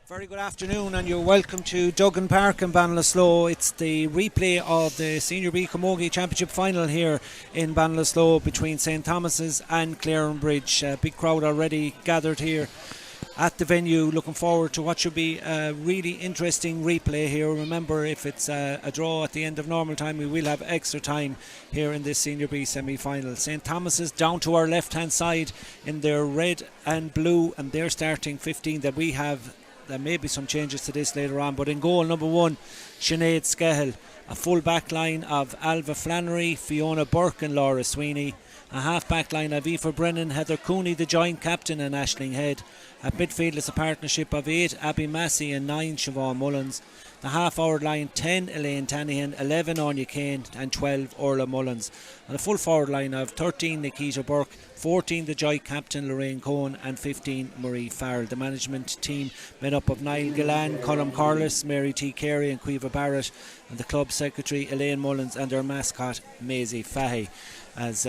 Very good afternoon, and you're welcome to Duggan Park in Ballinasloe. It's the replay of the Senior B Camogie Championship final here in Ballinasloe between St Thomas's and Clarinbridge. A big crowd already gathered here at the venue, looking forward to what should be a really interesting replay here. Remember, if it's a draw at the end of normal time, we will have extra time here in this Senior B semi-final. St Thomas's down to our left hand side in their red and blue, and they're starting 15 that we have. There may be some changes to this later on, but in goal number one, Sinead Scahill. A full back line of Alva Flannery, Fiona Burke and Laura Sweeney. A half back line of Aoife Brennan, Heather Cooney, the joint captain, and Aisling Head. At midfield is a partnership of 8 Abby Massey and 9 Siobhan Mullins. The half forward line 10 Elaine Tanahan, 11 Anya Kane and 12 Orla Mullins. And a full forward line of 13 Nikita Burke, 14 the joint captain Lorraine Cohen and 15 Marie Farrell. The management team made up of Niall Gillan, Colm Corliss, Mary T. Carey and Quiva Barrett, and the club secretary Elaine Mullins and their mascot Maisie Fahy. As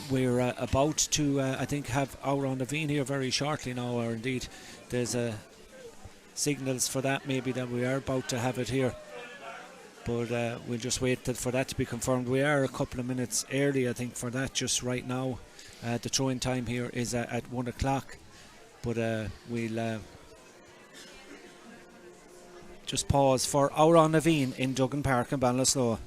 we're about to, I think, have our on the Veen here very shortly now, or indeed there's signals for that maybe that we are about to have it here, but we'll just wait for that to be confirmed. We are a couple of minutes early, I think, for that just right now. The throw-in time here is at 1 o'clock, but we'll just pause for our on the Veen in Duggan Park in Ballinasloe.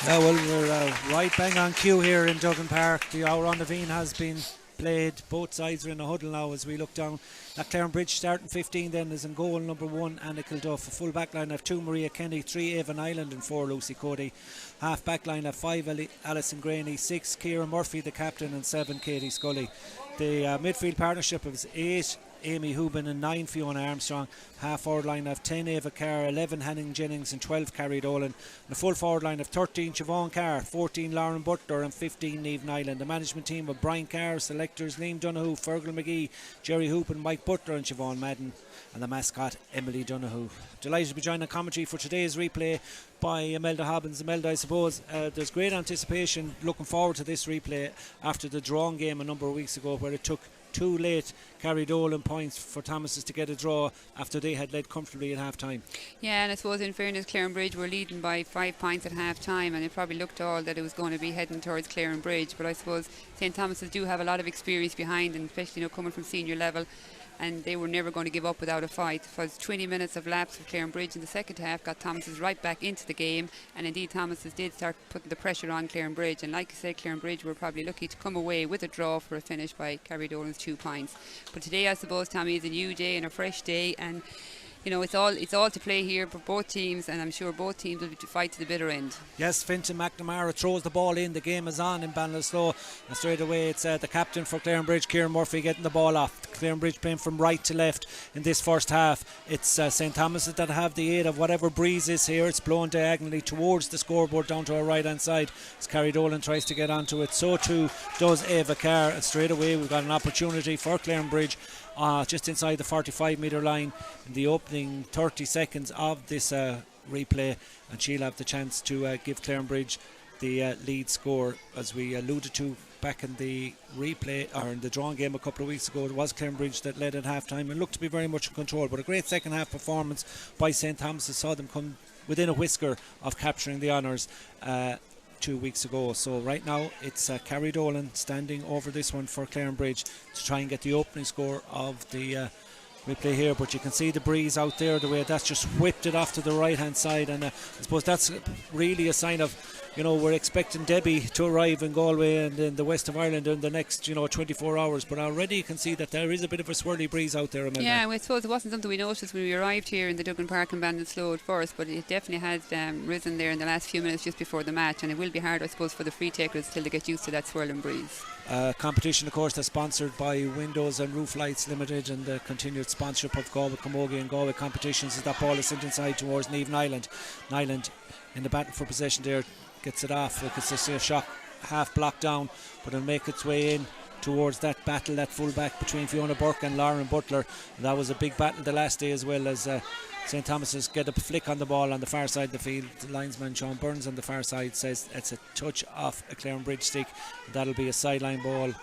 Yeah, well, we're right bang on cue here in Duggan Park. The hour on the Veen has been played. Both sides are in a huddle now as we look down at Clarinbridge. Starting 15 then is in goal number 1 Anna Kilduff. A full back line of 2 Maria Kenny, 3 Avon Island and 4 Lucy Cody. Half back line of 5 Alison Graney, 6 Ciara Murphy the captain and 7 Katie Scully. The midfield partnership is 8 Amy Hubin and 9 Fiona Armstrong. Half forward line of 10 Ava Carr, 11 Henning Jennings and 12 Carrie Dolan. And a full forward line of 13 Siobhan Carr, 14 Lauren Butler and 15 Niamh Nyland. The management team of Brian Carr, selectors Liam Donoghue, Fergal McGee, Jerry Hoop and Mike Butler and Siobhan Madden, and the mascot Emily Donoghue. Delighted to be joined on commentary for today's replay by Imelda Hobbins. Imelda, I suppose there's great anticipation looking forward to this replay after the drawn game a number of weeks ago, where it took 2 late Carrie Dolan points for Thomas's to get a draw after they had led comfortably at half time. Yeah, and I suppose in fairness, Clarinbridge were leading by 5 points at half time, and it probably looked all that it was going to be heading towards Clarinbridge. But I suppose St Thomas's do have a lot of experience behind, and especially coming from senior level, and they were never going to give up without a fight. It was 20 minutes of lapse of Clarinbridge in the second half got Thomas's right back into the game, and indeed Thomas's did start putting the pressure on Clarinbridge, and like I said, Clarinbridge were probably lucky to come away with a draw for a finish by Carrie Dolan's 2 points. But today I suppose, Tommy, is a new day and a fresh day, and you know, it's all to play here for both teams, and I'm sure both teams will fight to the bitter end. Yes, Fintan McNamara throws the ball in. The game is on in Ballinasloe, and straight away it's the captain for Clarinbridge, Ciara Murphy, getting the ball off. Clarinbridge playing from right to left in this first half. It's St Thomas's that have the aid of whatever breeze is here. It's blowing diagonally towards the scoreboard down to our right hand side as Carrie Dolan tries to get onto it. So too does Ava Carr, and straight away we've got an opportunity for Clarinbridge just inside the 45 metre line in the opening 30 seconds of this replay, and she'll have the chance to give Clarinbridge the lead score. As we alluded to back in the replay, or in the drawn game a couple of weeks ago, it was Clarinbridge that led at half time and looked to be very much in control, but a great second half performance by St Thomas saw them come within a whisker of capturing the honours 2 weeks ago. So right now it's Carrie Dolan standing over this one for Clarinbridge to try and get the opening score of the replay here, but you can see the breeze out there, the way that's just whipped it off to the right hand side, and I suppose that's really a sign of we're expecting Debbie to arrive in Galway and in the west of Ireland in the next 24 hours, but already you can see that there is a bit of a swirly breeze out there, Imelda. Yeah, I suppose it wasn't something we noticed when we arrived here in the Duggan Park in Ballinasloe at first, but it definitely has risen there in the last few minutes just before the match, and it will be hard, I suppose, for the free takers till they get used to that swirling breeze. Competition, of course, that's sponsored by Windows and Roof Lights Limited, and the continued sponsorship of Galway Camogie and Galway competitions as that ball is sent inside towards Niamh Nyland. Nyland in the battle for possession there, gets it off. We can see a shot half blocked down, but it'll make its way in towards that battle, that full back between Fiona Burke and Lauren Butler. And that was a big battle the last day as well, as St Thomas's get a flick on the ball on the far side of the field. The linesman Sean Burns on the far side says it's a touch off a Clarinbridge stick. That'll be a sideline ball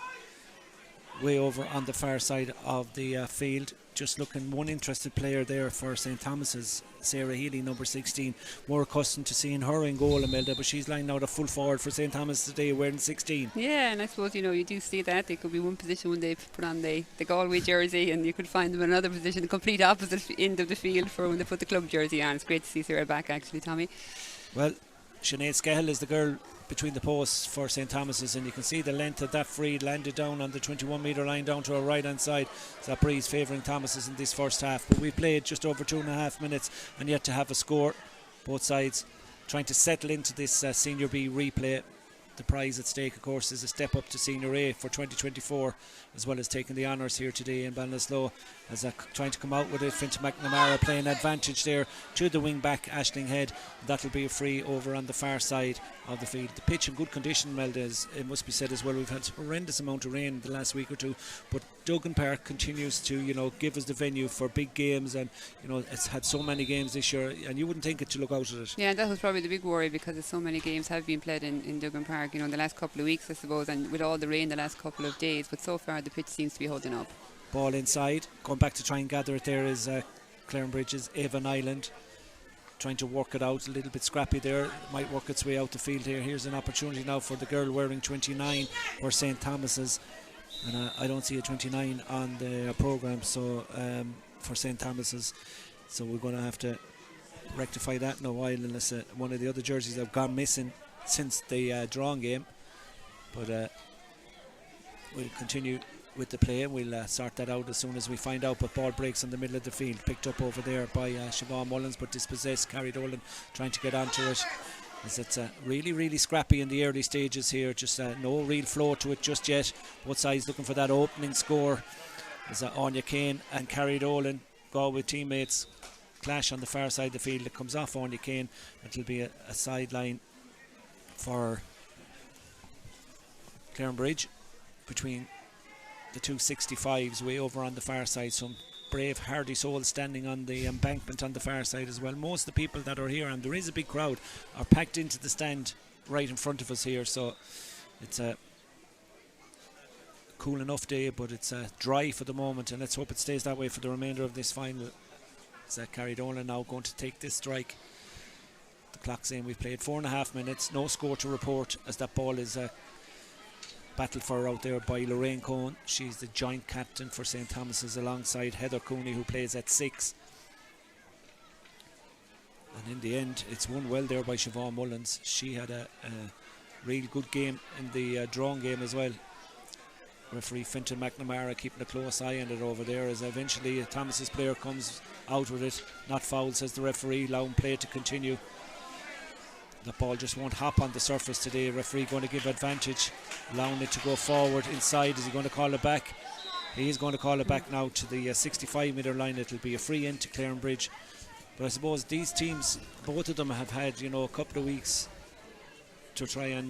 way over on the far side of the field. Just looking, one interested player there for St Thomas's, Sarah Healy, number 16. More accustomed to seeing her in goal, Imelda, but she's lying out a full forward for St Thomas today, wearing 16. Yeah, and I suppose you do see that there could be one position when they put on the Galway jersey, and you could find them in another position, the complete opposite end of the field for when they put the club jersey on. It's great to see Sarah back, actually, Tommy. Well, Sinead Scahill is the girl between the posts for St Thomas's, and you can see the length of that free landed down on the 21 metre line down to our right hand side. So that breeze favouring Thomas's in this first half, but we've played just over 2.5 minutes and yet to have a score. Both sides trying to settle into this Senior B replay. The prize at stake, of course, is a step up to Senior A for 2024, as well as taking the honours here today in Ballinasloe, as trying to come out with it. Fintan McNamara playing advantage there to the wing back Aisling Head. That'll be a free over on the far side of the field. The pitch in good condition, Melda, it must be said as well. We've had a horrendous amount of rain the last week or two, but Duggan Park continues to give us the venue for big games, and it's had so many games this year, and you wouldn't think it to look out at it. Yeah, that was probably the big worry, because so many games have been played in Duggan Park in the last couple of weeks, I suppose, and with all the rain the last couple of days, but so far the pitch seems to be holding up. Ball inside, going back to try and gather it there is Clarinbridge's Ava Nyland, trying to work it out, a little bit scrappy there, might work its way out the field here. Here's an opportunity now for the girl wearing 29 for St Thomas's, and I don't see a 29 on the programme, so for St Thomas's, so we're going to have to rectify that in a while, unless one of the other jerseys have gone missing since the drawing game. But we'll continue with the play, and we'll sort that out as soon as we find out. But ball breaks in the middle of the field, picked up over there by Siobhan Mullins, but dispossessed. Carried Olin trying to get onto it, as it's really scrappy in the early stages here. Just no real flow to it just yet. Both sides looking for that opening score, as Anya Kane and Carried Olin, Galway teammates, clash on the far side of the field. It comes off Anya Kane. It'll be a sideline for Clarinbridge between the two 65s way over on the far side. Some brave hardy souls standing on the embankment on the far side as well. Most of the people that are here, and there is a big crowd, are packed into the stand right in front of us here, so it's a cool enough day, but it's dry for the moment, and let's hope it stays that way for the remainder of this final. It's Carried Olin now going to take this strike. The clock's in, we've played 4.5 minutes, no score to report, as that ball is battled for out there by Lorraine Cohn. She's the joint captain for St Thomas's alongside Heather Cooney, who plays at 6. And in the end, it's won well there by Siobhan Mullins. She had a real good game in the drawing game as well. Referee Fintan McNamara keeping a close eye on it over there, as eventually Thomas's player comes out with it. Not foul, says the referee, allowing play to continue. The ball just won't hop on the surface today. Referee going to give advantage, allowing it to go forward inside. Is he going to call it back? He is going to call it back now to the 65 metre line. It'll be a free in to Clarinbridge. But I suppose these teams, both of them, have had a couple of weeks to try and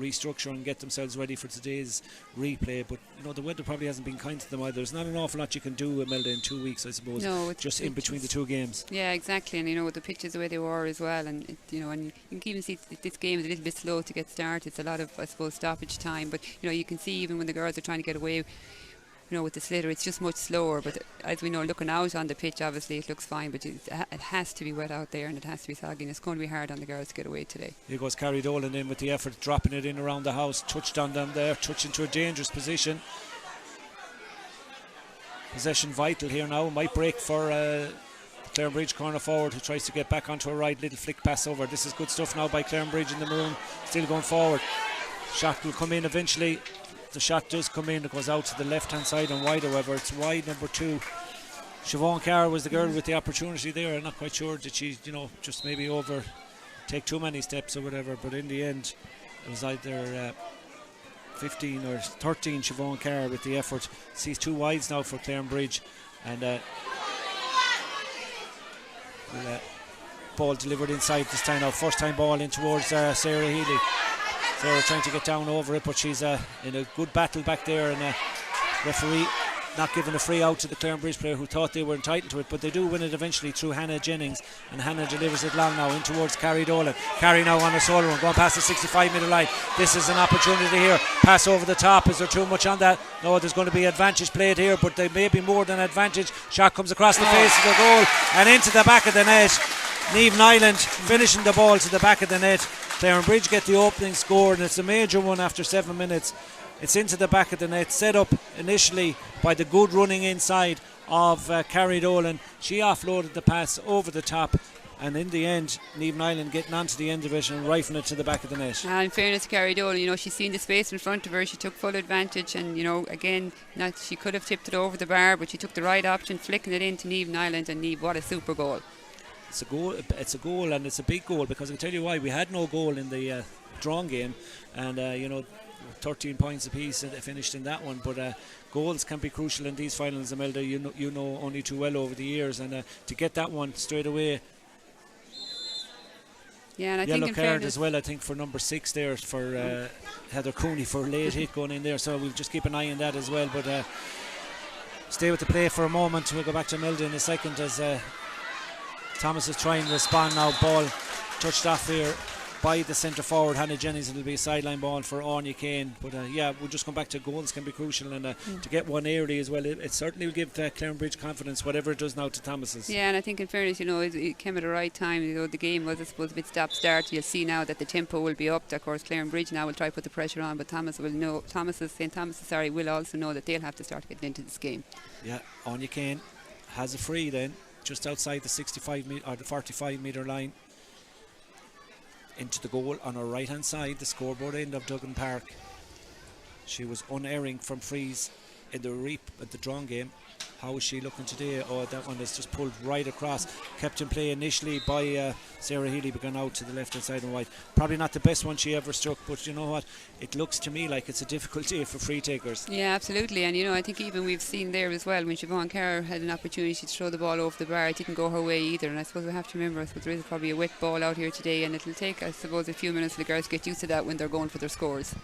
restructure and get themselves ready for today's replay, but the weather probably hasn't been kind to them either. There's not an awful lot you can do, Imelda, in 2 weeks, I suppose. No, just in between the two games. Yeah, exactly. And with the pitches the way they were as well, and and you can even see this game is a little bit slow to get started. It's a lot of, I suppose, stoppage time, but you can see even when the girls are trying to get away, with the sliotar, it's just much slower. But as we know, looking out on the pitch, obviously it looks fine, but it has to be wet out there, and it has to be soggy, and it's going to be hard on the girls to get away today. Here goes Carried Olin in with the effort, dropping it in around the house, touched on them there, touched into a dangerous position. Possession vital here now, might break for Clarinbridge corner forward, who tries to get back onto her right. Little flick pass over. This is good stuff now by Clarinbridge in the maroon. Still going forward. Shot will come in eventually. The shot does come in. It goes out to the left hand side and wide, however. It's wide, number 2. Siobhan Carr was the girl with the opportunity there. I'm not quite sure, did she, just maybe take too many steps or whatever, but in the end it was either 15 or 13 Siobhan Carr with the effort. Sees 2 wides now for Clarinbridge, and ball delivered inside this time now. First time ball in towards Sarah Healy. Sarah trying to get down over it, but she's in a good battle back there, and referee not giving a free out to the Clarinbridge player who thought they were entitled to it, but they do win it eventually through Hannah Jennings, and Hannah delivers it long now in towards Carrie Dolan. Carrie now on a solo run, going past the 65 metre line. This is an opportunity here. Pass over the top. Is there too much on that? No, there's going to be advantage played here, but there may be more than advantage. Shot comes across the face of the goal and into the back of the net. Niamh Nyland finishing the ball to the back of the net. Clarinbridge get the opening score, and it's a major one after 7 minutes. It's into the back of the net, set up initially by the good running inside of Carrie Dolan. She offloaded the pass over the top, and in the end Niamh Nyland getting onto the end of it and rifling it to the back of the net. In fairness to Carrie Dolan, she's seen the space in front of her. She took full advantage, and again, she could have tipped it over the bar, but she took the right option, flicking it into Niamh Nyland, and Niamh, what a super goal. It's a goal, and it's a big goal, because I'll tell you why. We had no goal in the drawn game, and 13 points apiece finished in that one, but goals can be crucial in these finals, Imelda. You know only too well over the years, and to get that one straight away. Yeah, and I yellow think card as well, I think, for number 6 there for Heather Cooney for a late hit going in there, so we'll just keep an eye on that as well. But stay with the play for a moment. We'll go back to Imelda in a second as Thomas is trying to respond now. Ball touched off here by the centre forward Hannah Jennings. It'll be a sideline ball for Anya Kane, but we'll just come back to goals can be crucial, and to get one early as well, it certainly will give Clarinbridge confidence, whatever it does now to Thomas's. Yeah, and I think in fairness, it came at the right time. The game was, I suppose, a bit stop-start. You'll see now that the tempo will be up. Of course, Clarinbridge now will try to put the pressure on, but St. Thomas's will also know that they'll have to start getting into this game. Yeah, Anya Kane has a free then just outside the 65 or the 45 metre line, into the goal on her right hand side, the scoreboard end of Duggan Park. She was unerring from frees in the drawn game. How is she looking today? Oh, that one is just pulled right across. Kept in play initially by Sarah Healy, but gone out to the left hand side and wide. Probably not the best one she ever struck, but you know what? It looks to me like it's a difficult day for free takers. Yeah, absolutely. And I think even we've seen there as well, when Siobhan Carr had an opportunity to throw the ball over the bar, it didn't go her way either. And I suppose we have to remember, there is probably a wet ball out here today, and it'll take, I suppose, a few minutes for the girls to get used to that when they're going for their scores.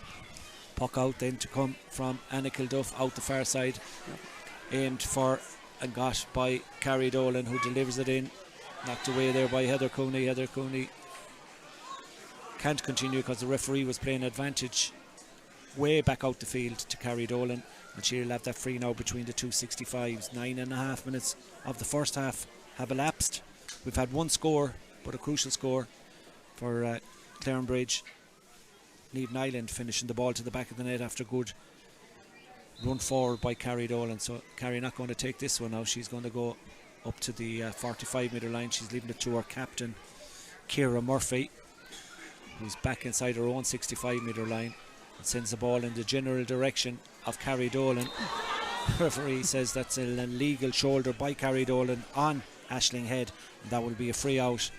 Puck out then to come from Anna Kilduff out the far side. Aimed for and got by Carrie Dolan, who delivers it in. Knocked away there by Heather Cooney. Heather Cooney can't continue because the referee was playing advantage way back out the field to Carrie Dolan, and she'll have that free now between the two 65s. 9.5 minutes of the first half have elapsed. We've had one score, but a crucial score for Clarinbridge. Niamh Nyland finishing the ball to the back of the net after good run forward by Carrie Dolan. So Carrie not going to take this one now. She's going to go up to the 45 metre line. She's leaving it to her captain, Ciara Murphy, who's back inside her own 65 metre line, and sends the ball in the general direction of Carrie Dolan. The referee says that's an illegal shoulder by Carrie Dolan on Aisling Head, and that will be a free out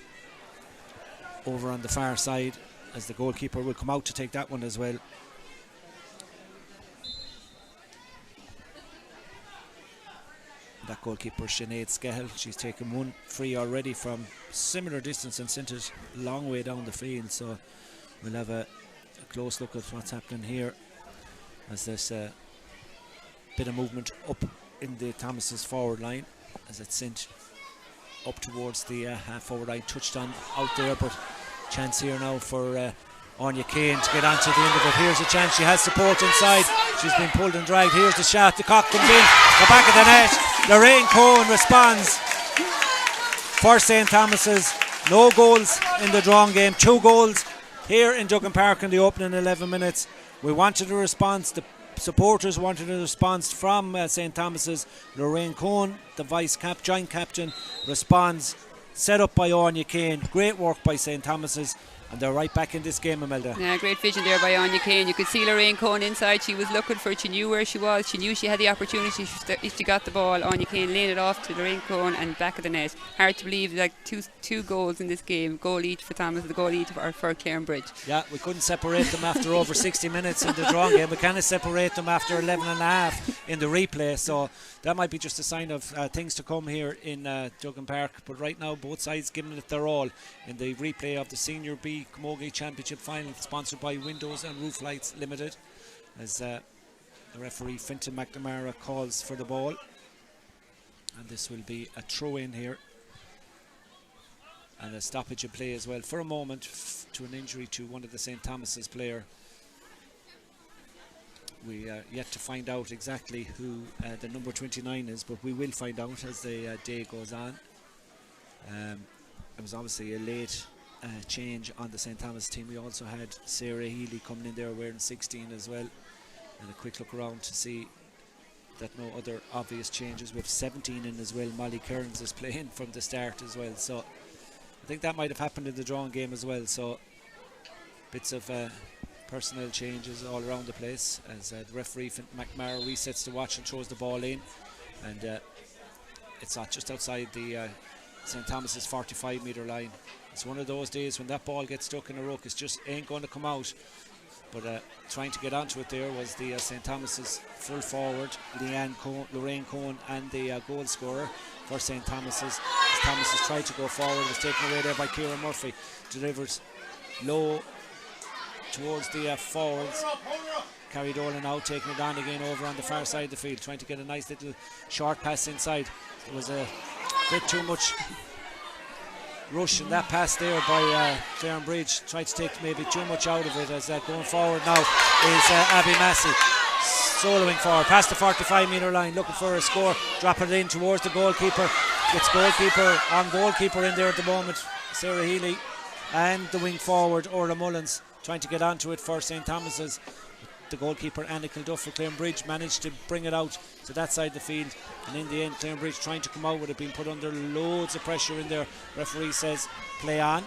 over on the far side, as the goalkeeper will come out to take that one as well. That goalkeeper, Sinead Skehill, she's taken one free already from similar distance and sent it a long way down the field. So we'll have a close look at what's happening here, as there's a bit of movement up in the Thomas's forward line, as it's sent up towards the half forward line. Touched on out there, but chance here now for Anya Kane to get onto the end of it. Here's a chance. She has support inside. She's been pulled and dragged. Here's the shot. The cock comes in the back of the net. Lorraine Cohen responds for St. Thomas's. No goals in the drawn game. 2 goals here in Duggan Park in the opening 11 minutes. We wanted a response. The supporters wanted a response from St. Thomas's. Lorraine Cohn, the joint captain, responds. Set up by Anya Kane. Great work by St. Thomas's. And they're right back in this game, Imelda. Yeah, great vision there by Anya Kane. You could see Lorraine Cohn inside. She was looking for it. She knew where she was. She knew she had the opportunity. She got the ball. Anya Kane laying it off to Lorraine Cohn and back of the net. Hard to believe, like two goals in this game. Goal each for Thomas, the goal each for Clarinbridge. Yeah, we couldn't separate them after over 60 minutes in the drawing game. We can't separate them after 11 and a half in the replay. So that might be just a sign of things to come here in Duggan Park. But right now, both sides giving it their all in the replay of the Senior B Camogie Championship Final, sponsored by Windows and Roof Lights Limited, as the referee Fintan McNamara calls for the ball, and this will be a throw in here and a stoppage of play as well for a moment to an injury to one of the St. Thomas's player. We are yet to find out exactly who the number 29 is, but we will find out as the day goes on. It was obviously a late change on the St. Thomas team. We also had Sarah Healy coming in there wearing 16 as well, and a quick look around to see that no other obvious changes. We have 17 in as well. Molly Kearns is playing from the start as well, so I think that might have happened in the drawing game as well. So bits of personnel changes all around the place as the referee McMahon resets the watch and throws the ball in, and it's just outside the St. Thomas's 45-metre line. It's one of those days when that ball gets stuck in a ruck, it just ain't going to come out. But trying to get onto it there was the St. Thomas's full forward, Lorraine Cohn, and the goal scorer for St. Thomas's. As Thomas's tried to go forward, it was taken away there by Kieran Murphy. Delivers low towards the forwards. Carrie Dolan now taking it on again over on the far side of the field, trying to get a nice little short pass inside. There was a bit too much rush in that pass there by Clarinbridge. Tried to take maybe too much out of it, as going forward now is Abby Massey. Soloing forward past the 45-metre line, looking for a score, dropping it in towards the goalkeeper. Gets goalkeeper in there at the moment, Sarah Healy, and the wing forward Orla Mullins trying to get onto it for St. Thomas's. The goalkeeper Anna Kilduff for Clarinbridge managed to bring it out to that side of the field, and in the end Clarinbridge trying to come out with it, being put under loads of pressure in there. Referee says play on,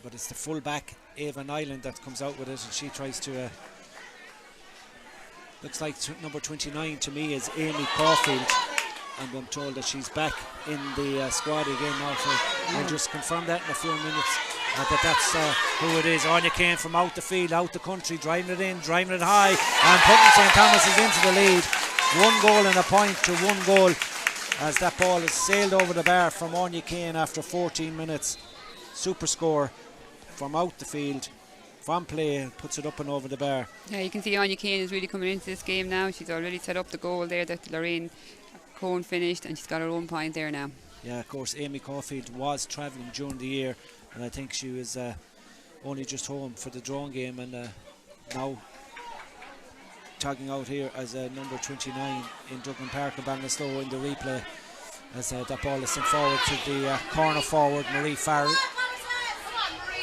but it's the full back Ava Nyland that comes out with it, and she tries to looks like number 29 to me is Amy Caulfield, and I'm told that she's back in the squad again now. I'll just confirm that in a few minutes. But that's who it is. Anya Kane from out the field, out the country, driving it in, driving it high, and putting St. Thomas's into the lead. 1 goal and a point to 1 goal, as that ball is sailed over the bar from Anya Kane after 14 minutes. Super score from out the field, from play, puts it up and over the bar. Yeah, you can see Anya Kane is really coming into this game now. She's already set up the goal there that Lorraine Cohn finished, and she's got her own point there now. Yeah, of course, Amy Caulfield was travelling during the year, and I think she was only just home for the drawing game, and now tagging out here as number 29 in Duggan Park and Ballinasloe in the replay, as that ball is sent forward to the corner forward Marie Farrell.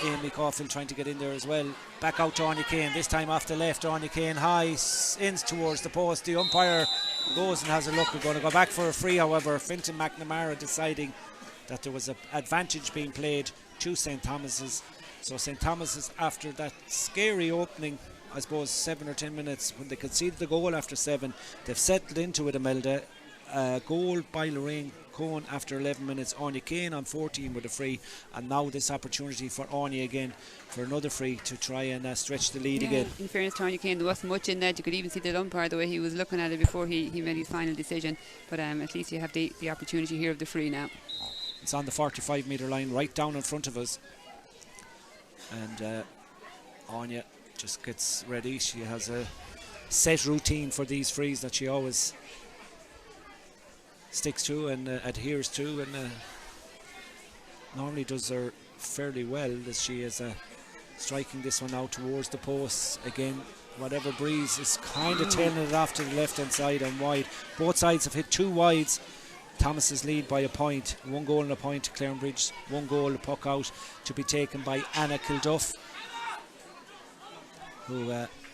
Amy Caulfield trying to get in there as well. Back out to Anya Kane, this time off the left. Anya Kane high, ins towards the post. The umpire goes and has a look. We're going to go back for a free, however. Fintan McNamara deciding that there was an advantage being played to St. Thomas's. So St. Thomas's, after that scary opening, I suppose 7 or 10 minutes, when they conceded the goal after 7, they've settled into it, Imelda. Goal by Lorraine Cohn after 11 minutes, Anya Kane on 14 with a free, and now this opportunity for Anya again for another free to try and stretch the lead again. In fairness to Anya Kane, there wasn't much in that. You could even see the umpire, the way he was looking at it before he made his final decision, but at least you have the opportunity here of the free now. It's on the 45-metre line right down in front of us, and Anya just gets ready. She has a set routine for these frees that she always sticks to and adheres to, and normally does her fairly well, as she is striking this one out towards the posts again. Whatever breeze is kind of tailing it off to the left hand side and wide. Both sides have hit 2 wides. Thomas's lead by a point, 1 goal and a point to Clarinbridge, 1 goal, a puck out to be taken by Anna Kilduff. who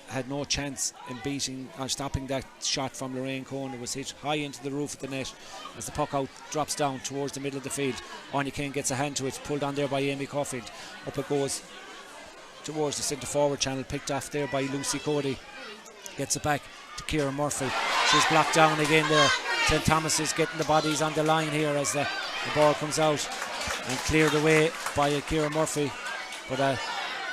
had no chance in beating or stopping that shot from Lorraine Cohn. It was hit high into the roof of the net as the puck out drops down towards the middle of the field. Anya Kane gets a hand to it, pulled on there by Amy Caulfield. Up it goes towards the centre forward channel, picked off there by Lucy Cody. Gets it back to Ciara Murphy. She's blocked down again there. St. Thomas is getting the bodies on the line here as the ball comes out and cleared away by Ciara Murphy, but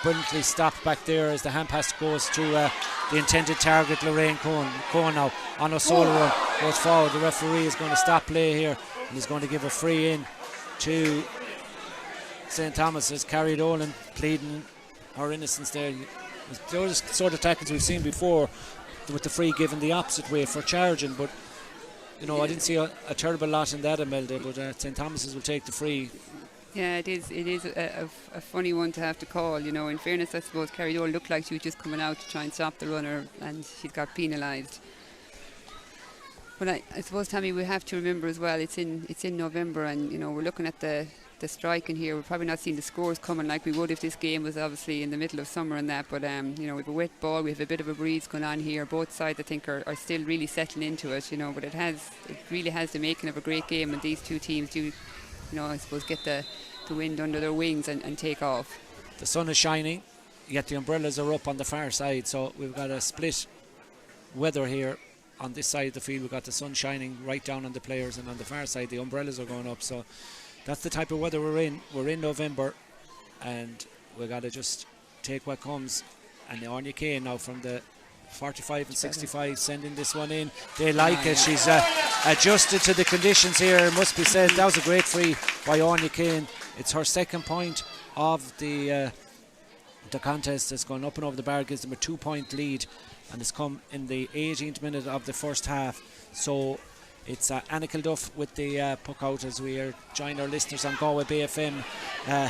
brilliantly stopped back there as the hand pass goes to the intended target, Lorraine Cohn now on a solo run, goes forward. The referee is going to stop play here and he's going to give a free in to St. Thomas as Carrie Dolan pleading her innocence there. Those sort of tackles we've seen before, with the free given the opposite way for charging, but you know, I didn't see a terrible lot in that, Imelda, but St. Thomas's will take the free. Yeah, it is a funny one to have to call. You know, in fairness, I suppose Carrie Doyle looked like she was just coming out to try and stop the runner, and she's got penalised. But I suppose, Tammy, we have to remember as well, it's in November, and you know, we're looking at the striking here. We're probably not seeing the scores coming like we would if this game was obviously in the middle of summer and that, but you know, we have a wet ball, we have a bit of a breeze going on here. Both sides, I think, are still really settling into it, you know, but it really has the making of a great game, and these two teams do, you know, I suppose, get the wind under their wings and take off. The sun is shining, yet the umbrellas are up on the far side, so we've got a split weather here. On this side of the field, we've got the sun shining right down on the players, and on the far side the umbrellas are going up, so that's the type of weather we're in. We're in November and we've got to just take what comes. And Anya Kane now from the 45 and 65 sending this one in. They like it. She's adjusted to the conditions here, it must be said. That was a great free by Anya Kane. It's her second point of the contest. It's gone up and over the bar, gives them a 2-point lead, and it's come in the 18th minute of the first half. So it's Anna Kilduff with the puck out as we are joining our listeners on Galway Bay FM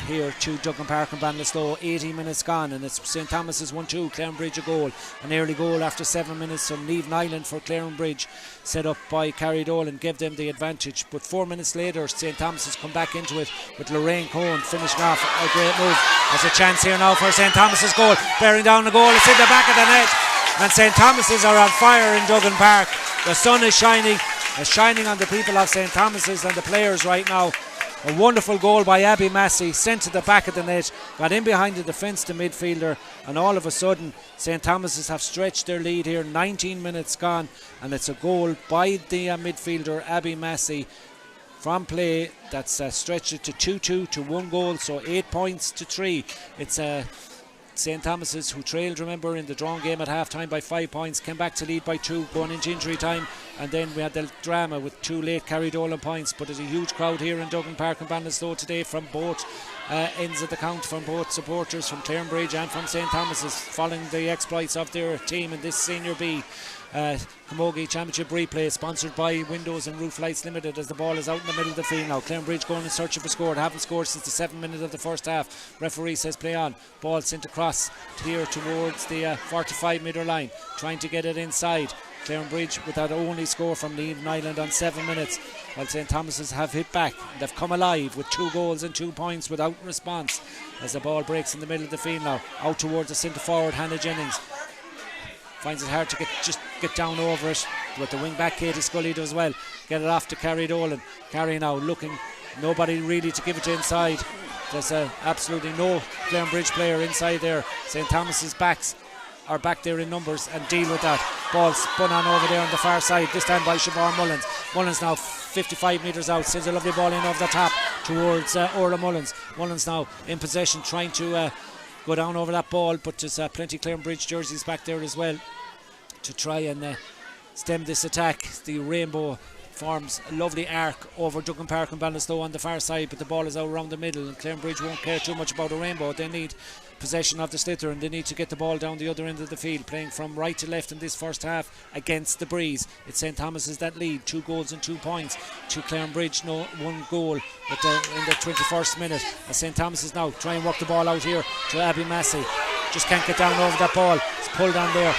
here to Duggan Park and Ballinasloe. 18 minutes gone, and it's St. Thomas's 1-2, Clarinbridge a goal. An early goal after 7 minutes from Niamh Nyland for Clarinbridge, set up by Carrie Dolan, gave them the advantage. But 4 minutes later, St. Thomas has come back into it with Lorraine Cohn finishing off a great move. There's a chance here now for St. Thomas's goal. Bearing down the goal, it's in the back of the net, and St. Thomas's are on fire in Duggan Park. The sun is shining. It's shining on the people of St. Thomas's and the players right now. A wonderful goal by Abby Massey, sent to the back of the net, got in behind the defence, the midfielder, and all of a sudden St. Thomas's have stretched their lead here. 19 minutes gone, and it's a goal by the midfielder Abby Massey from play that's stretched it to 2-2 to 1 goal, so 8 points to 3. It's St. Thomas's, who trailed, remember, in the drawn game at half time by 5 points, came back to lead by 2 going into injury time, and then we had the drama with 2 late Carrie Dolan points. But there's a huge crowd here in Duggan Park and Ballinasloe today from both ends of the count, from both supporters, from Clarinbridge and from St. Thomas's, following the exploits of their team in this Senior B Camogie Championship replay, sponsored by Windows and Roof Lights Limited, as the ball is out in the middle of the field now. Clarinbridge going in search of a score, haven't scored since the 7 minutes of the first half. Referee says play on. Ball sent across here towards the 45 metre line, trying to get it inside. Clarinbridge with that only score from Niamh Nyland on 7 minutes, while St. Thomas's have hit back. They've come alive with 2 goals and 2 points without response, as the ball breaks in the middle of the field now, out towards the centre forward Hannah Jennings. Finds it hard to get down over it, but the wing back Katie Scully does well. Get it off to Carrie Dolan. Carrie now looking, nobody really to give it to inside. There's absolutely no Clarinbridge player inside there. St. Thomas's backs are back there in numbers and deal with that. Ball spun on over there on the far side, this time by Siobhan Mullins. Mullins now 55 metres out, sends a lovely ball in over the top towards Orla Mullins. Mullins now in possession, trying to go down over that ball, but there's plenty of Clarinbridge jerseys back there as well to try and stem this attack. The rainbow forms a lovely arc over Duggan Park and Ballinasloe on the far side, but the ball is out around the middle, and Clarinbridge won't care too much about a rainbow. They need possession of the sliotar, and they need to get the ball down the other end of the field, playing from right to left in this first half against the breeze. It's St. Thomas's that lead, 2 goals and 2 points to Clarinbridge, no 1 goal in the 21st minute. As St. Thomas's now try and work the ball out here to Abby Massey, just can't get down over that ball. It's pulled on there.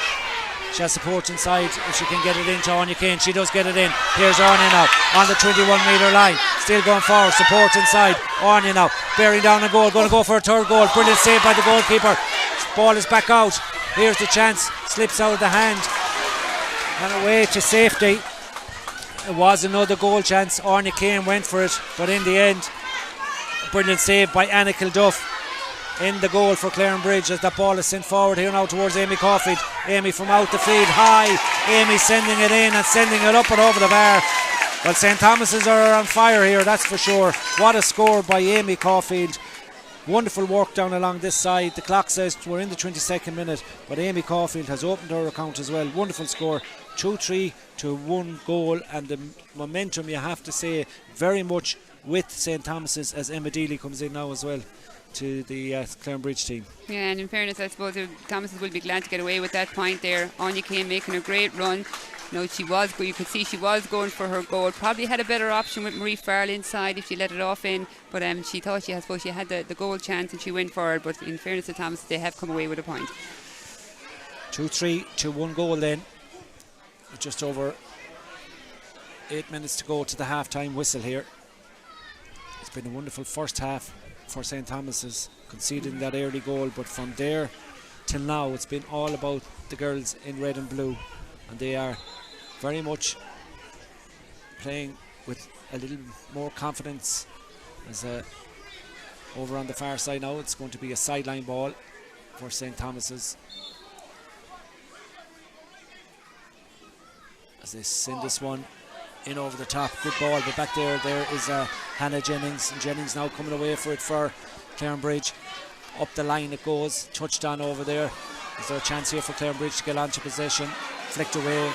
She has support inside. If she can get it into Anya Kane, she does get it in. Here's Anya now on the 21 metre line, still going forward, support inside. Anya now bearing down a goal, going to go for a third goal. Brilliant save by the goalkeeper. Ball is back out. Here's the chance, slips out of the hand and away to safety. It was another goal chance. Orna Kane went for it, but in the end, a brilliant save by Anna Kilduff in the goal for Clarinbridge as that ball is sent forward here now towards Amy Caulfield. Amy from out the field, high. Amy sending it in and sending it up and over the bar. Well, St. Thomas's are on fire here, that's for sure. What a score by Amy Caulfield. Wonderful work down along this side. The clock says we're in the 22nd minute, but Amy Caulfield has opened her account as well. Wonderful score, 2-3 to 1 goal, and the momentum, you have to say, very much with St. Thomas's as Emma Deely comes in now as well to the Clarinbridge team. Yeah, and in fairness, I suppose Thomas's will be glad to get away with that point there. Anya came making a great run. You could see she was going for her goal. Probably had a better option with Marie Farrell inside if she let it off in, but she thought she had the goal chance and she went for it. But in fairness to Thomas, they have come away with a point. 2-3 to 1 goal then. Just over 8 minutes to go to the half-time whistle here. It's been a wonderful first half for St. Thomas's, conceding that early goal, but from there till now it's been all about the girls in red and blue, and they are very much playing with a little more confidence. As over on the far side now, it's going to be a sideline ball for St. Thomas's as they send this one in over the top. Good ball, but back there is Hannah Jennings, and Jennings now coming away for it for Clarinbridge. Up the line it goes, touched on over there. Is there a chance here for Clarinbridge to get onto possession? Flicked away.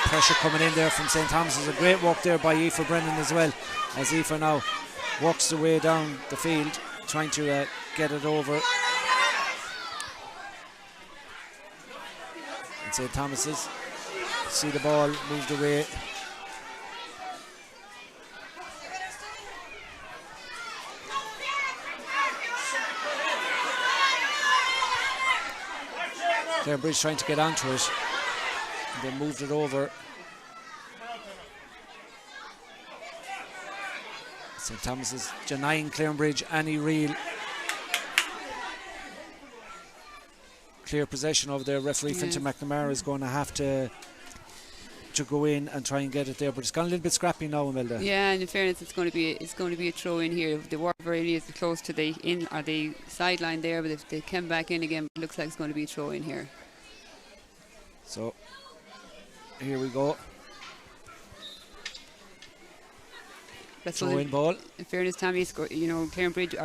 Pressure coming in there from St. Thomas's. A great work there by Aoife Brennan as well, as Aoife now works the way down the field trying to get it over. And St. Thomas's see the ball moved away. Clarinbridge trying to get onto it, and they moved it over. St. Thomas is denying Clarinbridge any real clear possession over there. Referee Fintan McNamara is going to have to go in and try and get it there, but it's gone a little bit scrappy now, Imelda. Yeah, and in fairness, it's going to be a throw in here. They were very close to the in or the sideline there, but if they come back in again, it looks like it's going to be a throw in here. So here we go. Throw in ball. In fairness, Tommy, Clarinbridge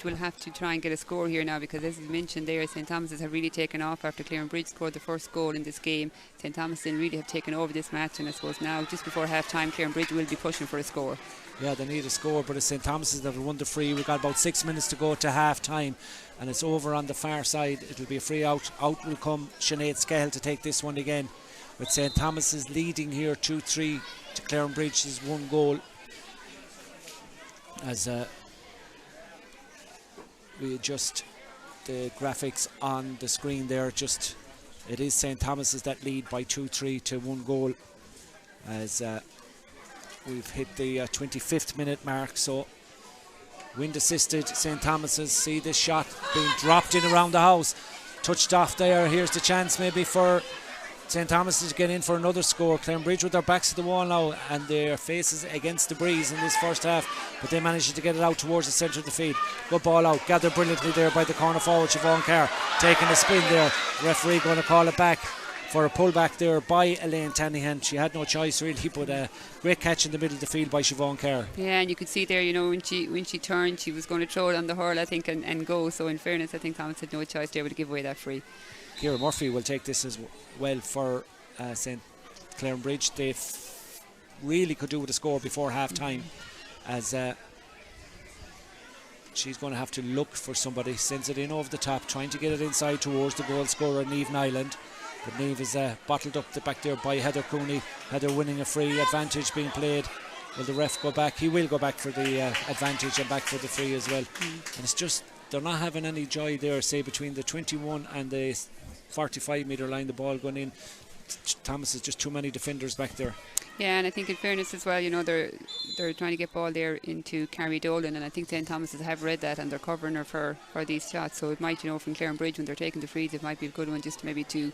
will have to try and get a score here now, because as you mentioned there, St. Thomas's have really taken off after Clarinbridge scored the first goal in this game. St. Thomas really have taken over this match, and I suppose now, just before half time, Clarinbridge will be pushing for a score. Yeah, they need a score, but it's St. Thomas's that have won the free. We've got about 6 minutes to go to half time, and it's over on the far side. It'll be a free out. Out will come Sinead Scahill to take this one again, with St. Thomas's leading here 2-3 to Clarinbridge's 1 goal. As we adjust the graphics on the screen there, it is St. Thomas's that lead by 2-3 to 1 goal, as we've hit the 25th minute mark. So wind assisted St. Thomas's. See this shot being dropped in around the house, touched off there. Here's the chance maybe for St. Thomas to get in for another score. Clarinbridge with their backs to the wall now, and their faces against the breeze in this first half, but they managed to get it out towards the centre of the field. Good ball out, gathered brilliantly there by the corner forward Siobhan Carr, taking a spin there. Referee going to call it back for a pullback there by Elaine Tanihan. She had no choice really, but a great catch in the middle of the field by Siobhan Carr. Yeah, and you could see there, when she turned, she was going to throw it on the hurl, I think, and go. So in fairness, I think Thomas had no choice there but to give away that free. Ciara Murphy will take this as well for St. Clarinbridge. They really could do with a score before half time, as she's going to have to look for somebody. Sends it in over the top, trying to get it inside towards the goal scorer Niamh Nyland, but Niamh is bottled up the back there by Heather Cooney. Heather winning a free, advantage being played. Will the ref go back? He will go back for the advantage and back for the free as well. And it's just, they're not having any joy there, say between the 21 and the 45 metre line, the ball going in. Thomas is just too many defenders back there. Yeah, and I think in fairness as well, they're trying to get ball there into Carrie Dolan, and I think St. Thomas's have read that and they're covering her for these shots. So it might, from Clarinbridge when they're taking the frees, it might be a good one just maybe to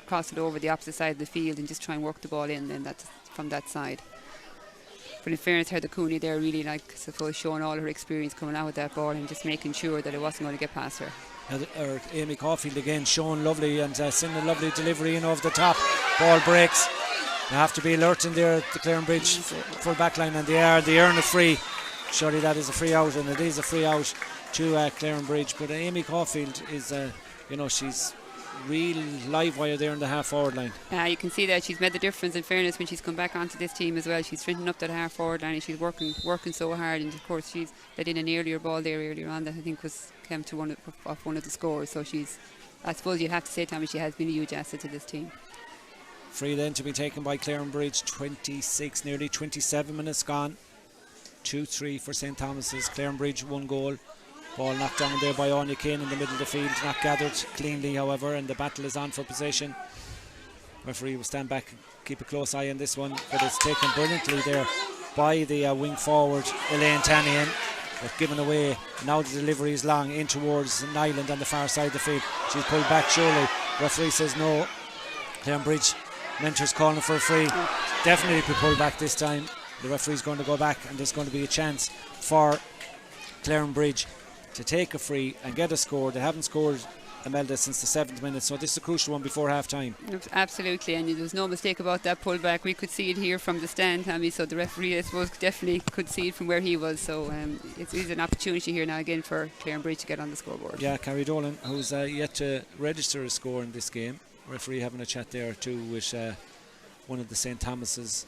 cross it over the opposite side of the field and just try and work the ball in, and that's from that side. But in fairness, Heather Cooney there really, I suppose, showing all her experience coming out with that ball and just making sure that it wasn't going to get past her. Amy Caulfield again showing lovely and sending a lovely delivery in over the top. Ball breaks. They have to be alert in there at the Clarinbridge full back line, and they earn a free. Surely that is a free out, and it is a free out to Clarinbridge. But Amy Caulfield is, she's real live wire there in the half forward line. You can see that she's made the difference in fairness when she's come back onto this team as well. She's strengthening up that half forward line and she's working so hard, and of course she's let in an earlier ball there earlier on that I think came to one of the scores. So I suppose you'd have to say, Tommy, she has been a huge asset to this team. Free then to be taken by Clarinbridge. 26, nearly 27 minutes gone. 2-3 for St. Thomas's. Clarinbridge 1 goal. Ball knocked down there by Anya Kane in the middle of the field. Not gathered cleanly, however, and the battle is on for possession. Referee will stand back and keep a close eye on this one, but it's taken brilliantly there by the wing forward Elaine Tannian, but given away. Now the delivery is long in towards Nyland on the far side of the field. She's pulled back surely. Referee says no. Clarinbridge mentors calling for a free. Definitely be pulled back this time. The referee's going to go back, and there's going to be a chance for Clarinbridge to take a free and get a score. They haven't scored, Imelda, since the 7th minute, so this is a crucial one before half time. Absolutely, and there's no mistake about that pullback. We could see it here from the stand, Tammy, so the referee, I suppose, definitely could see it from where he was. So it's an opportunity here now again for Clarinbridge to get on the scoreboard. Yeah, Carrie Dolan, who's yet to register a score in this game. Referee having a chat there too with one of the St. Thomas's.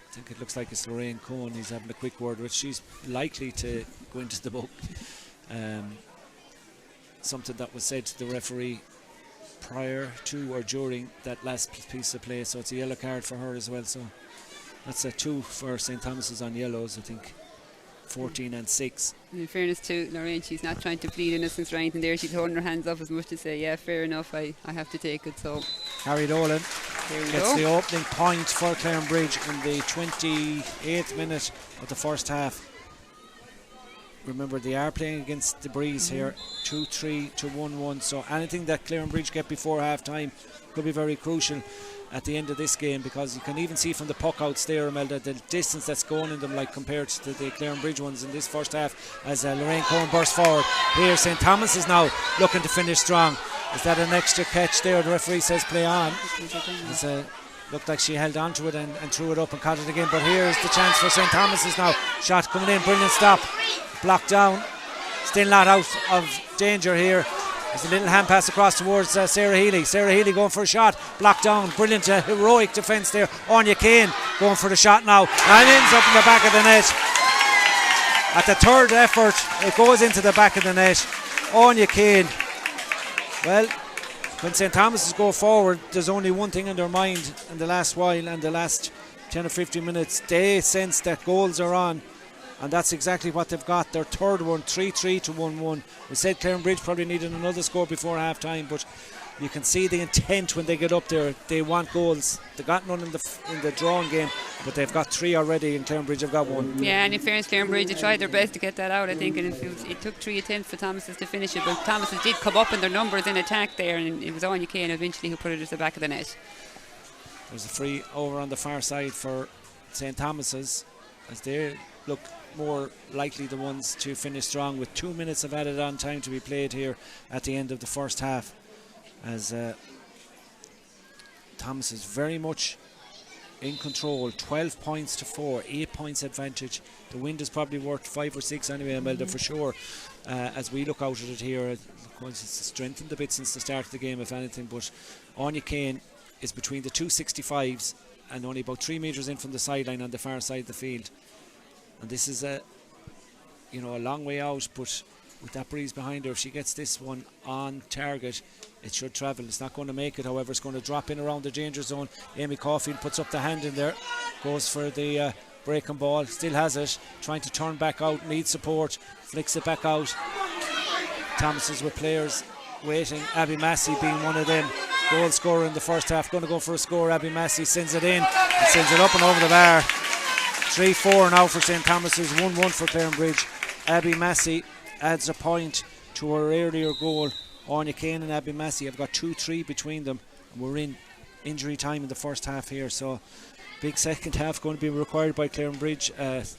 I think it looks like it's Lorraine Cohen. He's having a quick word with. She's likely to go into the book. Something that was said to the referee prior to or during that last piece of play, so it's a yellow card for her as well. So that's a 2 for St. Thomas's on yellows, I think. 14 and 6. In fairness to Lorraine, she's not trying to plead innocence or anything there. She's holding her hands up as much to say, yeah, fair enough, I have to take it. So Harry Dolan gets the opening point for Clarinbridge in the 28th minute of the first half. Remember, they are playing against the breeze here, 2-3 to 1-1. So anything that Clarinbridge get before half time could be very crucial at the end of this game, because you can even see from the puck outs there, Imelda, the distance that's going in them, like compared to the Clarinbridge ones in this first half, as Lorraine Cohen bursts forward. Here St. Thomas is now looking to finish strong. Is that an extra catch there? The referee says play on. Looked like she held on to it and threw it up and caught it again, but here's the chance for St. Thomas's now. Shot coming in, brilliant stop, blocked down, still not out of danger here. There's a little hand pass across towards Sarah Healy. Sarah Healy going for a shot, blocked down, brilliant heroic defence there. Anya Kane going for the shot now and ends up in the back of the net. At the third effort it goes into the back of the net. Anya Kane, well, when St. Thomas's go forward, there's only one thing in their mind in the last while, and the last 10 or 15 minutes they sense that goals are on, and that's exactly what they've got. Their third one, 3-3 to 1-1. We said Clarinbridge probably needed another score before half time, but you can see the intent when they get up there. They want goals. They got none in the drawing game, but they've got 3 already, and Clarinbridge have got 1. Yeah, and in fairness, Clarinbridge, they tried their best to get that out, I think, and it took 3 attempts for Thomas's to finish it, but Thomas's did come up in their numbers in attack there, and it was Anya Kane eventually who put it at the back of the net. There's a free over on the far side for St. Thomas's, as they look more likely the ones to finish strong, with 2 minutes of added on time to be played here at the end of the first half, as Thomas is very much in control. 12 points to 4, 8 points advantage. The wind is probably worth 5 or 6 anyway, Imelda, for sure. As we look out at it here, of course it's strengthened a bit since the start of the game, if anything, but Anya Kane is between the 265s and only about 3 metres in from the sideline on the far side of the field. And this is a long way out, but with that breeze behind her, if she gets this one on target, it should travel. It's not going to make it, however. It's going to drop in around the danger zone. Amy Caulfield puts up the hand in there, goes for the breaking ball, still has it, trying to turn back out, needs support, flicks it back out. Thomas is with players waiting, Abby Massey being one of them. goal scorer in the first half. Going to go for a score. Abby Massey sends it in and sends it up and over the bar. 3-4 now for St. Thomas's, 1-1 for Clarinbridge. Abby Massey adds a point to her earlier goal. Anya Kane and Abby Massey have got 2-3 between them, and we're in injury time in the first half here, so big second half going to be required by Clarinbridge,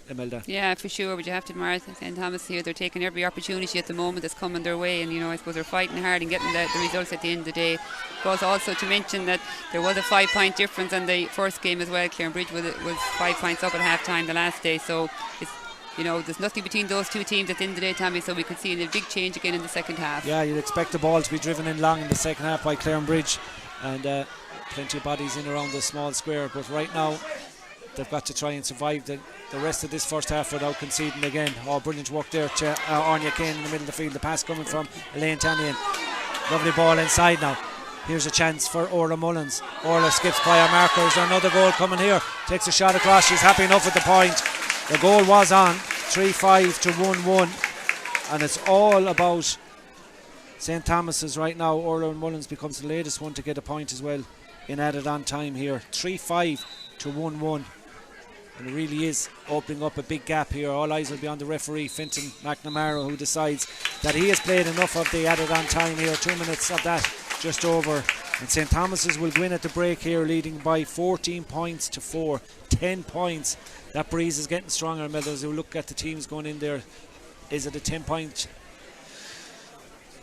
Imelda. Yeah, for sure, but you have to admire St. Thomas here. They're taking every opportunity at the moment that's coming their way, and I suppose they're fighting hard and getting the results at the end of the day. But also to mention that there was a 5-point difference in the first game as well. Clarinbridge was 5 points up at half time the last day, so it's there's nothing between those two teams at the end of the day, Tommy, so we could see a big change again in the second half. Yeah, you'd expect the ball to be driven in long in the second half by Clarinbridge, and plenty of bodies in around the small square, but right now they've got to try and survive the rest of this first half without conceding again. Brilliant work there to Anya Kane in the middle of the field. The pass coming from Elaine Tannian. Lovely ball inside now. Here's a chance for Orla Mullins. Orla skips by her marker. Is there another goal coming here? Takes a shot across. She's happy enough with the point. The goal was on. 3-5 to 1-1, and it's all about St. Thomas's right now. Orla Mullins becomes the latest one to get a point as well in added on time here. 3-5 to 1-1, and it really is opening up a big gap here. All eyes will be on the referee, Fintan McNamara, who decides that he has played enough of the added on time here. 2 minutes of that just over, and St. Thomas's will win at the break here, leading by 14 points to 4. 10 points. That breeze is getting stronger, as we look at the teams going in there. Is it a 10-point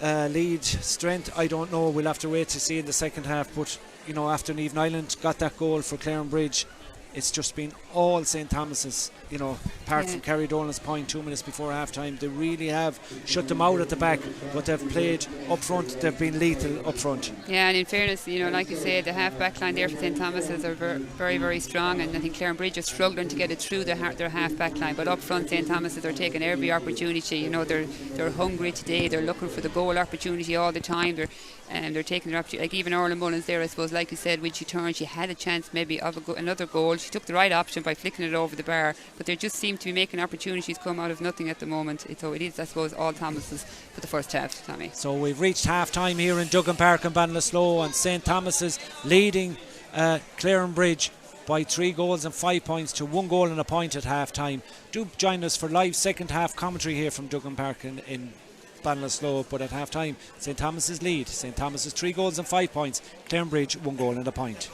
lead strength? I don't know. We'll have to wait to see in the second half. But after Niamh Nyland got that goal for Clarinbridge, it's just been all St. Thomas's, apart from Kerry Dolan's point 2 minutes before half time. They really have shut them out at the back, but they've played up front. They've been lethal up front. Yeah, and in fairness, like you say, the half back line there for St. Thomas's are very, very strong, and I think Clarinbridge are struggling to get it through their half back line, but up front St. Thomas's are taking every opportunity. They're hungry today. They're looking for the goal opportunity all the time. They're taking their opportunity. Like even Orla Mullins there, I suppose, like you said, when she turned, she had a chance maybe of another goal. She took the right option by flicking it over the bar, but they just seem to be making opportunities come out of nothing at the moment. So it is, I suppose, all Thomas's for the first half, Tommy. So we've reached half time here in Duggan Park in Ballinasloe, and St. Thomas's leading Clarinbridge by 3 goals and 5 points to 1 goal and a point at half time. Do join us for live second half commentary here from Duggan Park in Ballinasloe, but at half time St. Thomas's lead. St. Thomas's 3 goals and 5 points. Clarinbridge 1 goal and a point.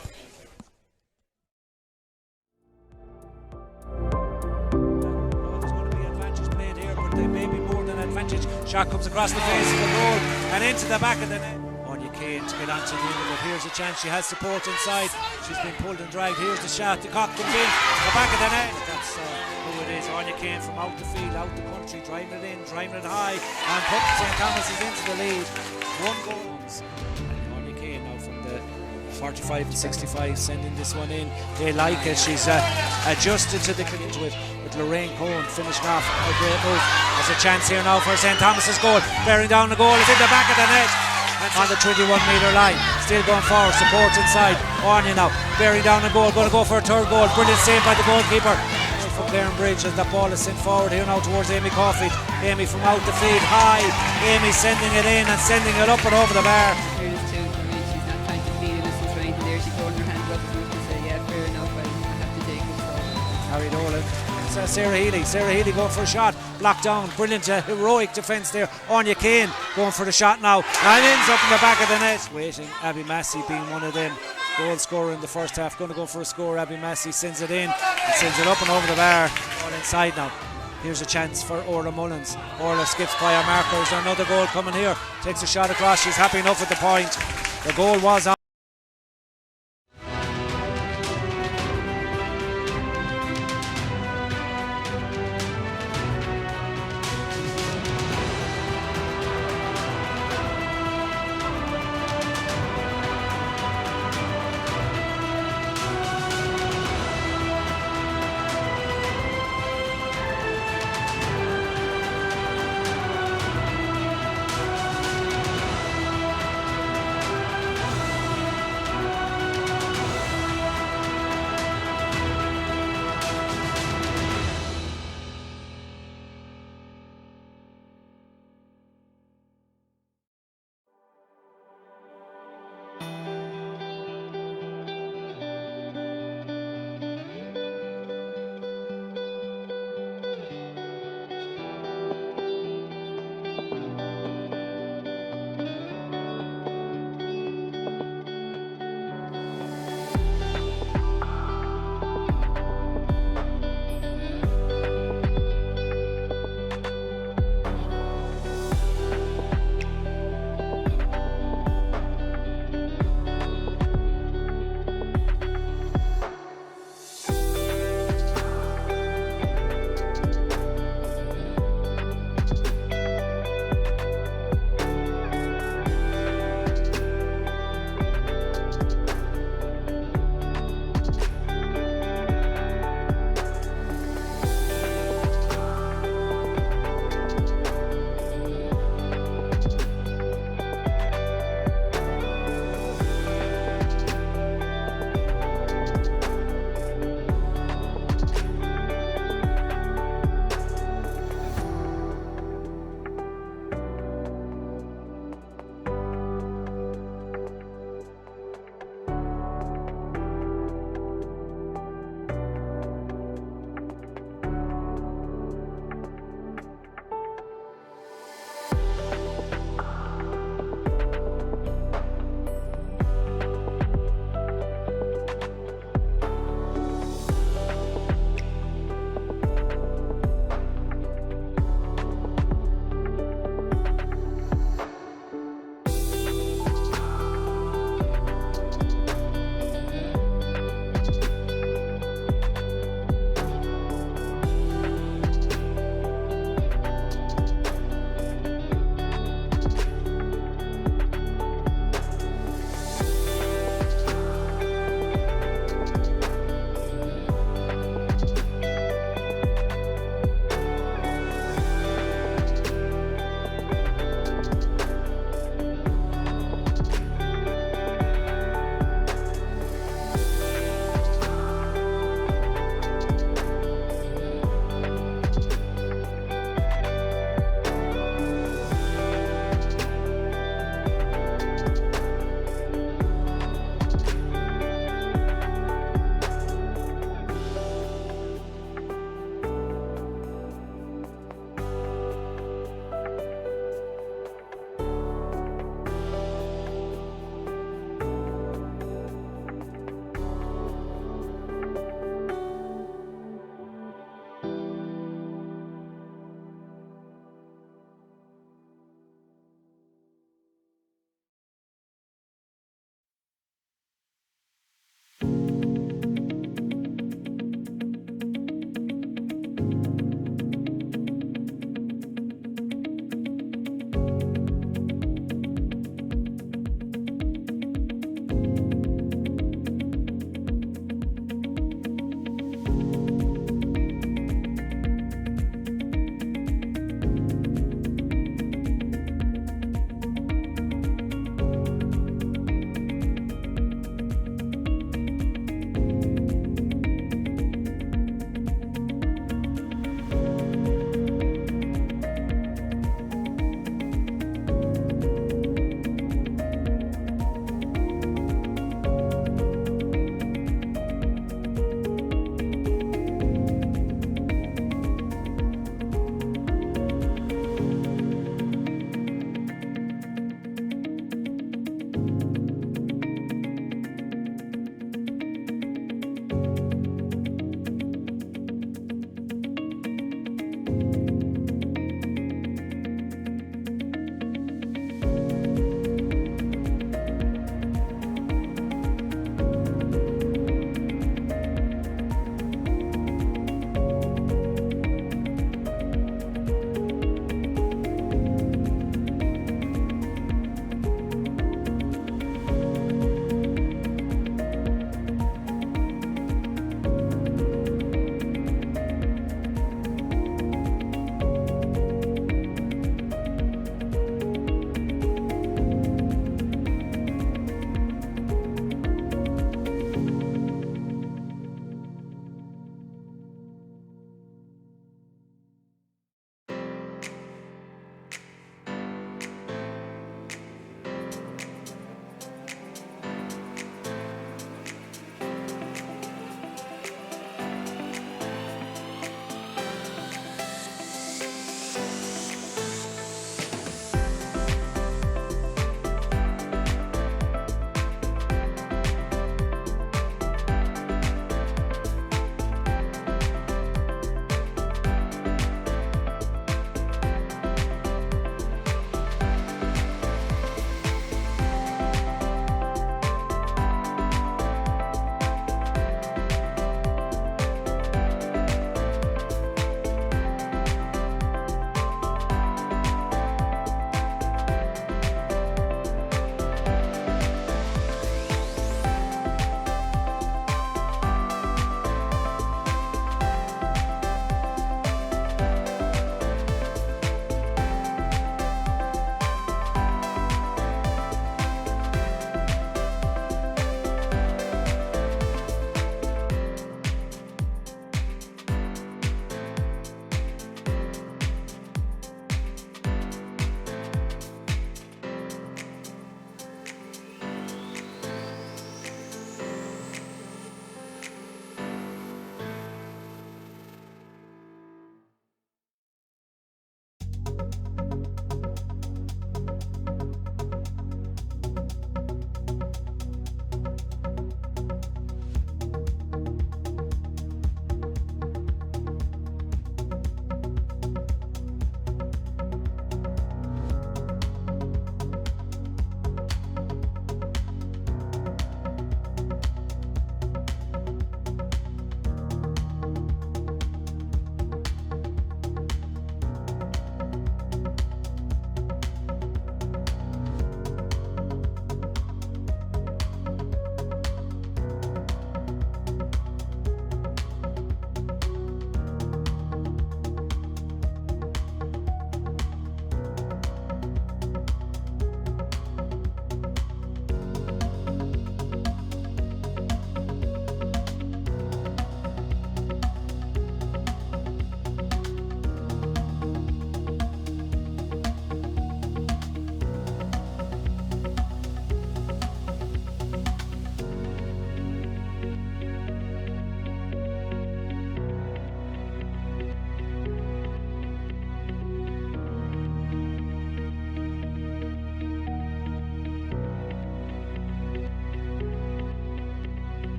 There may be more than advantage. Shot comes across the face of the goal and into the back of the net. Anya Kane to get onto the end of it. Here's a chance. She has support inside. She's been pulled and dragged. Here's the shot. The cock comes in. The back of the net. That's who it is. Anya Kane from out the field, out the country, driving it in, driving it high, and putting St. Thomas's into the lead. 1 goal. And Anya Kane now from the 45 to 65 sending this one in. They like it. She's adjusted to the into it. Lorraine Cohen finishing off a great move. There's a chance here now for St. Thomas's goal. Bearing down the goal, it's in the back of the net on the 21 metre line. Still going forward, support inside. Anya now bearing down the goal, going to go for a third goal. Brilliant save by the goalkeeper for Clarinbridge as the ball is sent forward here now towards Amy Coffey. Amy from out the field, high. Amy sending it in and sending it up and over the bar. She's not trying to feel innocence or anything there. She's holding her hands up and say, yeah, fair enough, I have to take it. Harry Dolan. Sarah Healy going for a shot, blocked down. Brilliant heroic defence there. Anya Kane going for the shot now and ends up in the back of the net. Waiting, Abby Massey being one of them. Goal scorer in the first half, going to go for a score. Abby Massey sends it in and sends it up and over the bar. All inside now. Here's a chance for Orla Mullins. Orla skips by her marker. Is there another goal coming here? Takes a shot across. She's happy enough with the point. The goal was on.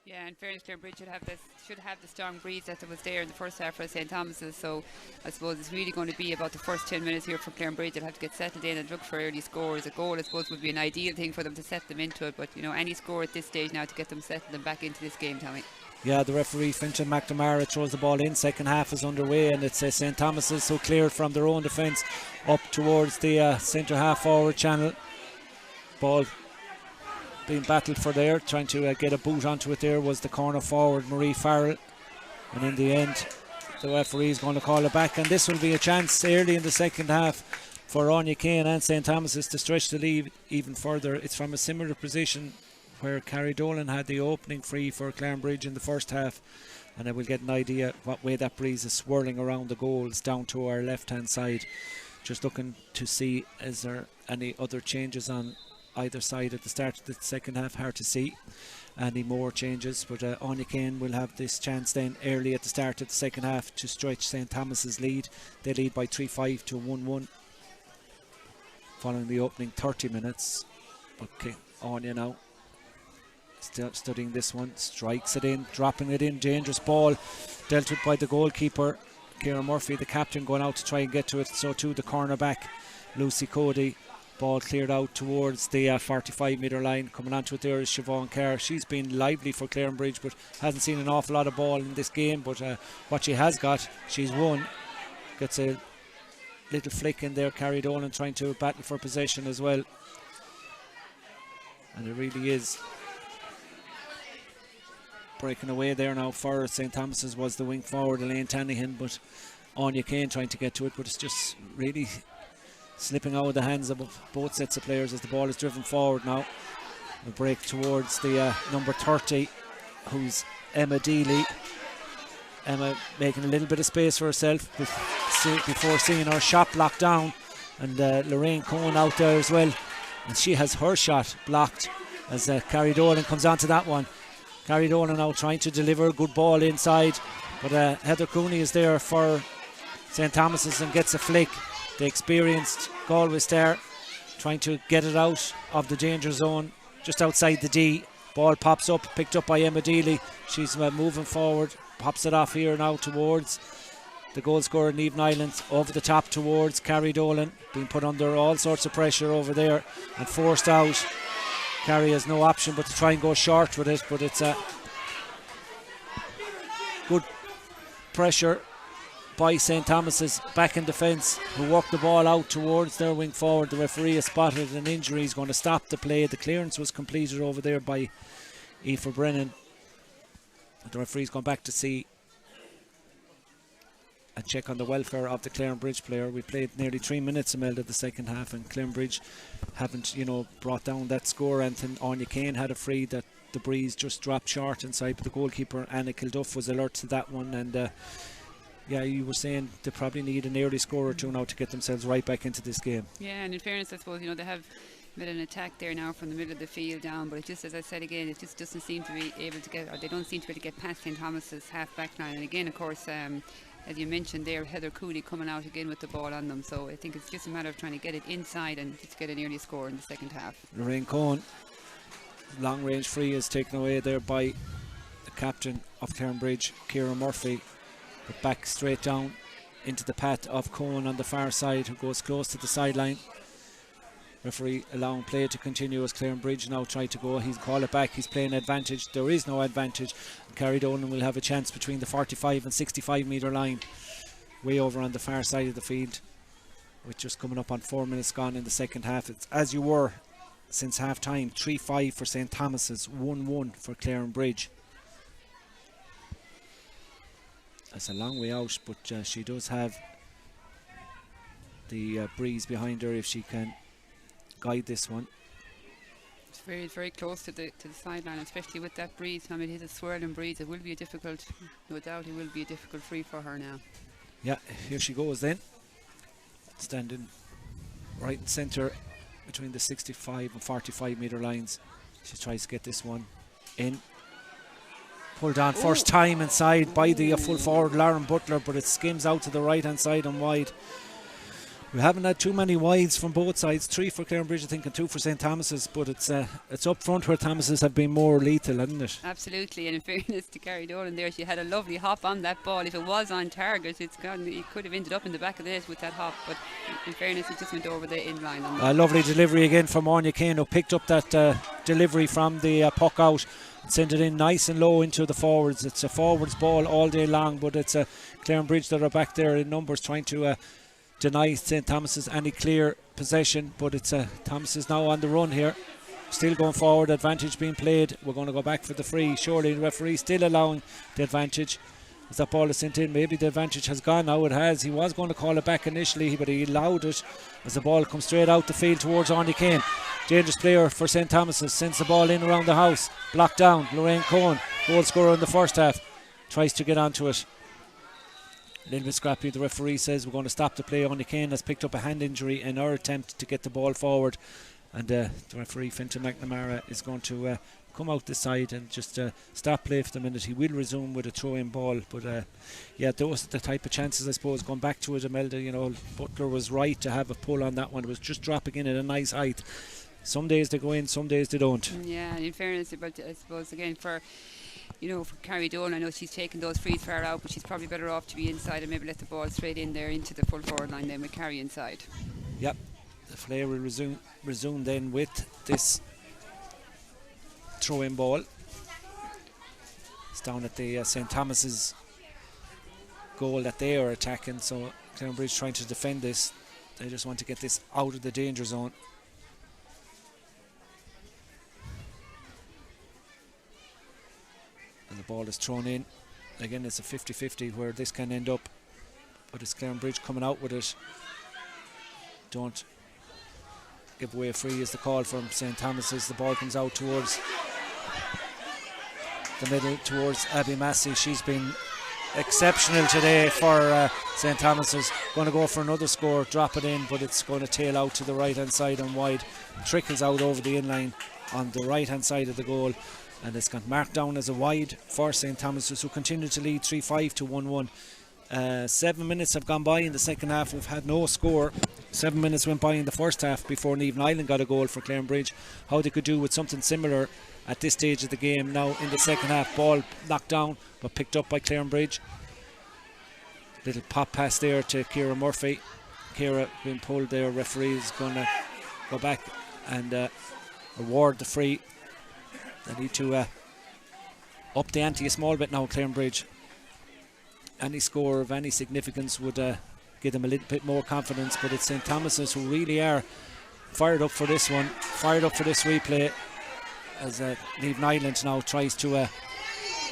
Yeah, in fairness, Clarinbridge should have the strong breeze that was there in the first half for St Thomas's. So I suppose it's really going to be about the first 10 minutes here for Clarinbridge. They'll have to get settled in and look for early scores. A goal, I suppose, would be an ideal thing for them to set them into it. But any score at this stage now to get them settled and back into this game, Tommy. Yeah, the referee Fintan McNamara throws the ball in. Second half is underway, and it's St Thomas's who cleared from their own defence up towards the centre half forward channel. Ball being battled for there, trying to get a boot onto it. There was the corner forward Marie Farrell, and in the end the referee is going to call it back, and this will be a chance early in the second half for Anya Kane and St Thomas's to stretch the lead even further. It's from a similar position where Carrie Dolan had the opening free for Clarinbridge in the first half, and then we'll get an idea what way that breeze is swirling around the goals down to our left hand side. Just looking to see, is there any other changes on either side at the start of the second half? Hard to see any more changes, but Anya Kane will have this chance then early at the start of the second half to stretch St Thomas's lead. They lead by 3-5 to 1-1 following the opening 30 minutes. Okay, Anya now still studying this one, strikes it in, dropping it in, dangerous ball dealt with by the goalkeeper Ciara Murphy, the captain, going out to try and get to it. So too the cornerback Lucy Cody. Ball cleared out towards the 45-metre line. Coming onto it there is Siobhan Kerr. She's been lively for Clarinbridge, but hasn't seen an awful lot of ball in this game. But what she has got, she's won. Gets a little flick in there. Carrie Dolan trying to battle for possession as well. And it really is breaking away there now for St Thomas's was the wing forward Elaine Tannihan, but Anya Kane trying to get to it, but it's just really slipping out of the hands of both sets of players as the ball is driven forward now. A break towards the number 30, who's Emma Deely. Emma making a little bit of space for herself before seeing her shot blocked down, and Lorraine Cohen out there as well, and she has her shot blocked as Carrie Dolan comes onto that one. Carrie Dolan now trying to deliver a good ball inside, but Heather Cooney is there for St Thomas's and gets a flick. The experienced Galway star trying to get it out of the danger zone just outside the D. Ball pops up, picked up by Emma Deely. She's moving forward, pops it off here now towards the goal scorer Niamh Nyland, over the top towards Carrie Dolan, being put under all sorts of pressure over there and forced out. Carrie has no option but to try and go short with it, but it's a good pressure by St Thomas's back in defence, who worked the ball out towards their wing forward. The referee has spotted an injury, he's going to stop the play. The clearance was completed over there by Aoife Brennan. The referee's gone back to see and check on the welfare of the Clarinbridge player. We played nearly 3 minutes, Imelda, the second half, and Clarinbridge haven't, brought down that score. And Anya Kane had a free that the breeze just dropped short inside, but the goalkeeper Anna Kilduff was alert to that one. And yeah, you were saying they probably need an early score or two now to get themselves right back into this game. Yeah, and in fairness, I suppose, they have made an attack there now from the middle of the field down, but it just, as I said again, it just doesn't seem to be able to get, or they don't seem to be able to get past St Thomas's half back line. And again, of course, as you mentioned there, Heather Cooley coming out again with the ball on them. So I think it's just a matter of trying to get it inside and just get an early score in the second half. Lorraine Cohen, long range free is taken away there by the captain of Clarinbridge, Ciara Murphy. But back straight down into the path of Cohen on the far side, who goes close to the sideline. Referee allowing play to continue as Clarinbridge now try to go. He's called it back. He's playing advantage. There is no advantage. Carrie Dolan will have a chance between the 45 and 65 metre line, way over on the far side of the field, with just coming up on 4 minutes gone in the second half. It's as you were since half time. 3-5 for St Thomas's, 1-1 for Clarinbridge. That's a long way out, but she does have the breeze behind her if she can guide this one. It's very, very close to the sideline, especially with that breeze. I mean, it is a swirling breeze. It will be a difficult, no doubt, it will be a difficult free for her now. Yeah, here she goes then, standing right in centre between the 65 and 45 metre lines. She tries to get this one in. Pulled on first time inside by the full forward Lauren Butler, but it skims out to the right hand side and wide. We haven't had too many wides from both sides. 3 for Clarinbridge, I think, and 2 for St. Thomas's. But it's up front where Thomas's have been more lethal, hasn't it? Absolutely, and in fairness to Carrie Dolan there, she had a lovely hop on that ball. If it was on target, it could have ended up in the back of the net with that hop. But in fairness, it just went over the in line. A lovely delivery again from Anya Kane, who picked up that delivery from the puck out and sent it in nice and low into the forwards. It's a forwards ball all day long, but it's Clarinbridge that are back there in numbers trying to deny St. Thomas's any clear possession, but it's Thomas is now on the run here, still going forward, advantage being played. We're going to go back for the free. Surely the referee still allowing the advantage as that ball is sent in. Maybe the advantage has gone now. It has. He was going to call it back initially, but he allowed it as the ball comes straight out the field towards Anya Kane. Dangerous player for St. Thomas's, sends the ball in around the house, blocked down. Lorraine Cohen, goal scorer in the first half, tries to get onto it. A little bit scrappy. The referee says we're going to stop the play. Anya Kane has picked up a hand injury in her attempt to get the ball forward, and the referee Fintan McNamara is going to come out this side and just stop play for the minute. He will resume with a throw-in ball, but yeah, those are the type of chances, I suppose. Going back to it, Imelda, you know, Butler was right to have a pull on that one. It was just dropping in at a nice height. Some days they go in, some days they don't. Yeah, and in fairness, but I suppose again for Carrie Dolan, I know she's taken those frees far out, but she's probably better off to be inside and maybe let the ball straight in there into the full forward line then with Carrie inside. Yep, the Flair will resume then with this throw-in ball. It's down at the St. Thomas's goal that they are attacking, so Clarinbridge trying to defend this. They just want to get this out of the danger zone. And the ball is thrown in. Again, it's a 50-50 where this can end up, but it's Clarinbridge coming out with it. Don't give away a free is the call from St. Thomas's. The ball comes out towards the middle, towards Abby Massey. She's been exceptional today for St. Thomas's. Going to go for another score, drop it in, but it's going to tail out to the right hand side and wide. Trickles out over the inline on the right hand side of the goal, and it's got marked down as a wide for St. Thomas's, who continue to lead 3-5 to 1-1. 7 minutes have gone by in the second half. We've had no score. 7 minutes went by in the first half before Niamh Nyland got a goal for Clarinbridge. How they could do with something similar at this stage of the game now in the second half. Ball knocked down but picked up by Clarinbridge. Little pop pass there to Ciara Murphy. Ciara being pulled there. Referee is going to go back and award the free. They need to up the ante a small bit now, Clarinbridge. Any score of any significance would give them a little bit more confidence, but it's St. Thomas's who really are fired up for this one, fired up for this replay, as Niamh Nyland now tries to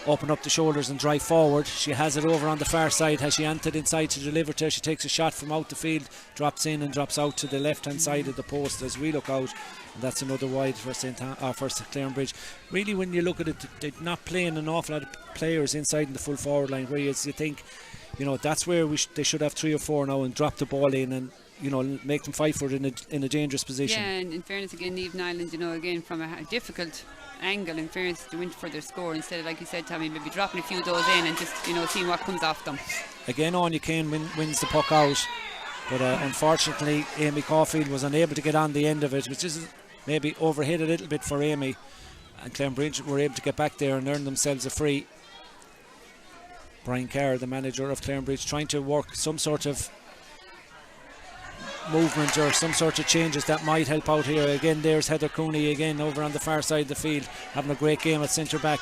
open up the shoulders and drive forward. She has it over on the far side. Has she entered inside to deliver to her? She takes a shot from out the field, drops in and drops out to the left hand side of the post as we look out. And that's another wide for Clarinbridge. Really, when you look at it, they're not playing an awful lot of players inside in the full forward line, whereas you think, you know, that's where they should have 3 or 4 now and drop the ball in and, you know, make them fight for it in a dangerous position. Yeah, and in fairness again, Niamh Nyland, you know, again from a difficult angle, in fairness, they went for their score instead of, like you said, Tommy, maybe dropping a few of those in and just, you know, seeing what comes off them. Again, Anya Kane wins the puck out, but unfortunately Amy Caulfield was unable to get on the end of it, which is maybe overhit a little bit for Amy, and Clarinbridge were able to get back there and earn themselves a free. Brian Carr, the manager of Clarinbridge, trying to work some sort of movement or some sort of changes that might help out here. Again, there's Heather Cooney again over on the far side of the field, having a great game at centre back,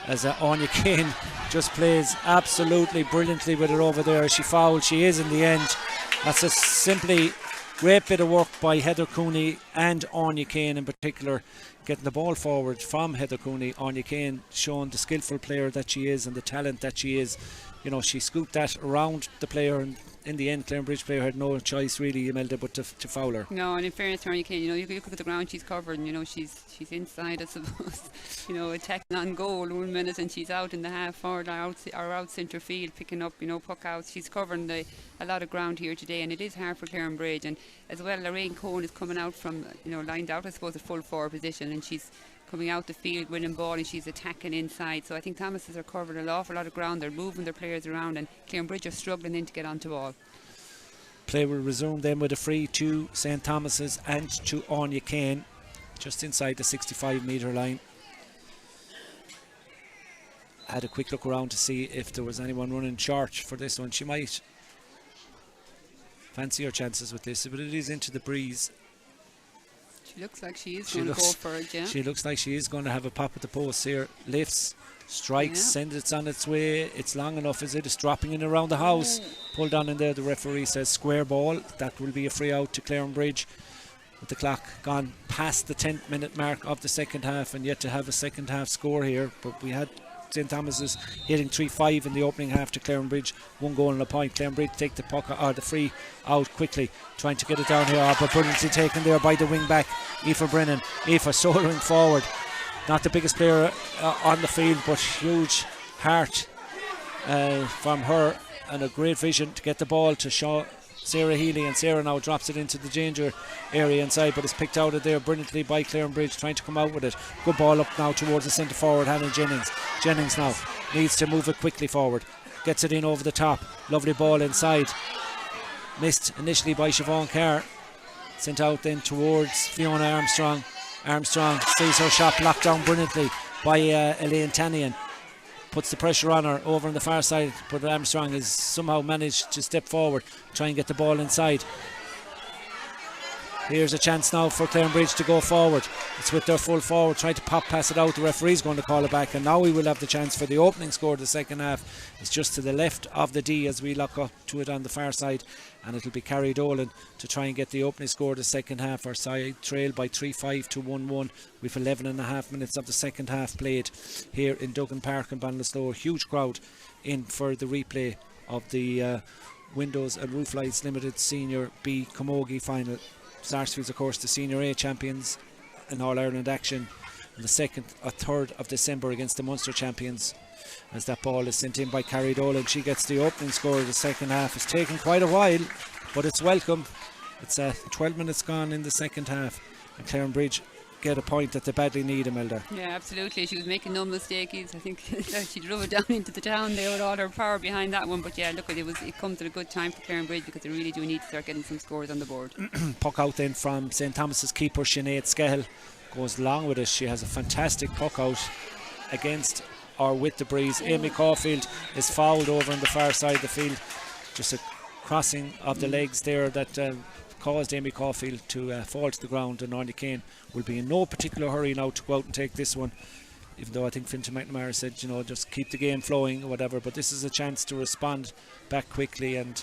as Anya Kane just plays absolutely brilliantly with it over there. She fouled, she is in the end. That's a simply great bit of work by Heather Cooney and Anya Kane in particular, getting the ball forward from Heather Cooney. Anya Kane showing the skillful player that she is and the talent that she is. You know, she scooped that around the player, and in the end Clarinbridge player had no choice really, Imelda, but to foul her. No, and in fairness to Anya Kane, you know, you look at the ground she's covered, and you know, she's inside, I suppose, you know, attacking on goal 1 minute, and she's out in the half forward or out centre field picking up, you know, puck outs. She's covering a lot of ground here today, and it is hard for Clarinbridge. And as well, Lorraine Cohen is coming out from, you know, lined out, I suppose, a full forward position, and she's coming out the field winning ball, and she's attacking inside. So I think Thomas's are covering an awful lot of ground. They're moving their players around, and Clarinbridge are struggling in to get onto ball. Play will resume then with a free to St. Thomas's and to Anya Kane, just inside the 65-metre line. Had a quick look around to see if there was anyone running short for this one. She might fancy her chances with this, but it is into the breeze. She looks like she is going to go for it, yeah. She looks like she is going to have a pop at the post here. Lifts, strikes, sends it on its way. It's long enough, is it? It's dropping in around the house. Pulled on in there. The referee says square ball. That will be a free out to Clarinbridge. With the clock gone past the 10th minute mark of the second half, and yet to have a second half score here. But we had St. Thomas's hitting 3-5 in the opening half to Clarinbridge. 1 goal and a point. Clarinbridge take the puck or the free out quickly, trying to get it down here, but brilliantly taken there by the wing back Aoife Brennan. Aoife soldiering forward. Not the biggest player on the field, but huge heart from her, and a great vision to get the ball to Sarah Healy, and Sarah now drops it into the danger area inside, but it's picked out of there brilliantly by Clarinbridge, trying to come out with it. Good ball up now towards the centre forward, Hannah Jennings. Jennings now needs to move it quickly forward, gets it in over the top. Lovely ball inside, missed initially by Siobhan Carr, sent out then towards Fiona Armstrong. Armstrong sees her shot blocked down brilliantly by Elaine Tannian. Puts the pressure on her over on the far side, but Armstrong has somehow managed to step forward, try and get the ball inside. Here's a chance now for Clarinbridge to go forward. It's with their full forward, trying to pop pass it out. The referee's going to call it back, and now we will have the chance for the opening score of the second half. It's just to the left of the D as we lock up to it on the far side, and it'll be Carrie Dolan to try and get the opening score of the second half. Our side trail by 3-5 to 1-1 with 11 and a half minutes of the second half played here in Duggan Park in Ballinasloe. Huge crowd in for the replay of the Windows and Roof Lights Limited Senior B Camogie final. Sarsfields, of course, the Senior A champions in All-Ireland action on the 2nd or 3rd of December against the Munster champions. As that ball is sent in by Carrie Dolan, she gets the opening score of the second half. It's taken quite a while, but it's welcome. It's 12 minutes gone in the second half, and Clarinbridge get a point that they badly need, Imelda. Yeah, absolutely. She was making no mistakes. I think she drove it down into the town there with all her power behind that one. But yeah, look, it comes at a good time for Clarinbridge, because they really do need to start getting some scores on the board. Puck out then from St. Thomas's keeper Sinead Scahill, goes long with it. She has a fantastic puck out against or with the breeze. Amy Caulfield is fouled over on the far side of the field. Just a crossing of the legs there that caused Amy Caulfield to fall to the ground, and Anya Kane will be in no particular hurry now to go out and take this one, even though I think Fintan McNamara said, you know, just keep the game flowing or whatever. But this is a chance to respond back quickly, and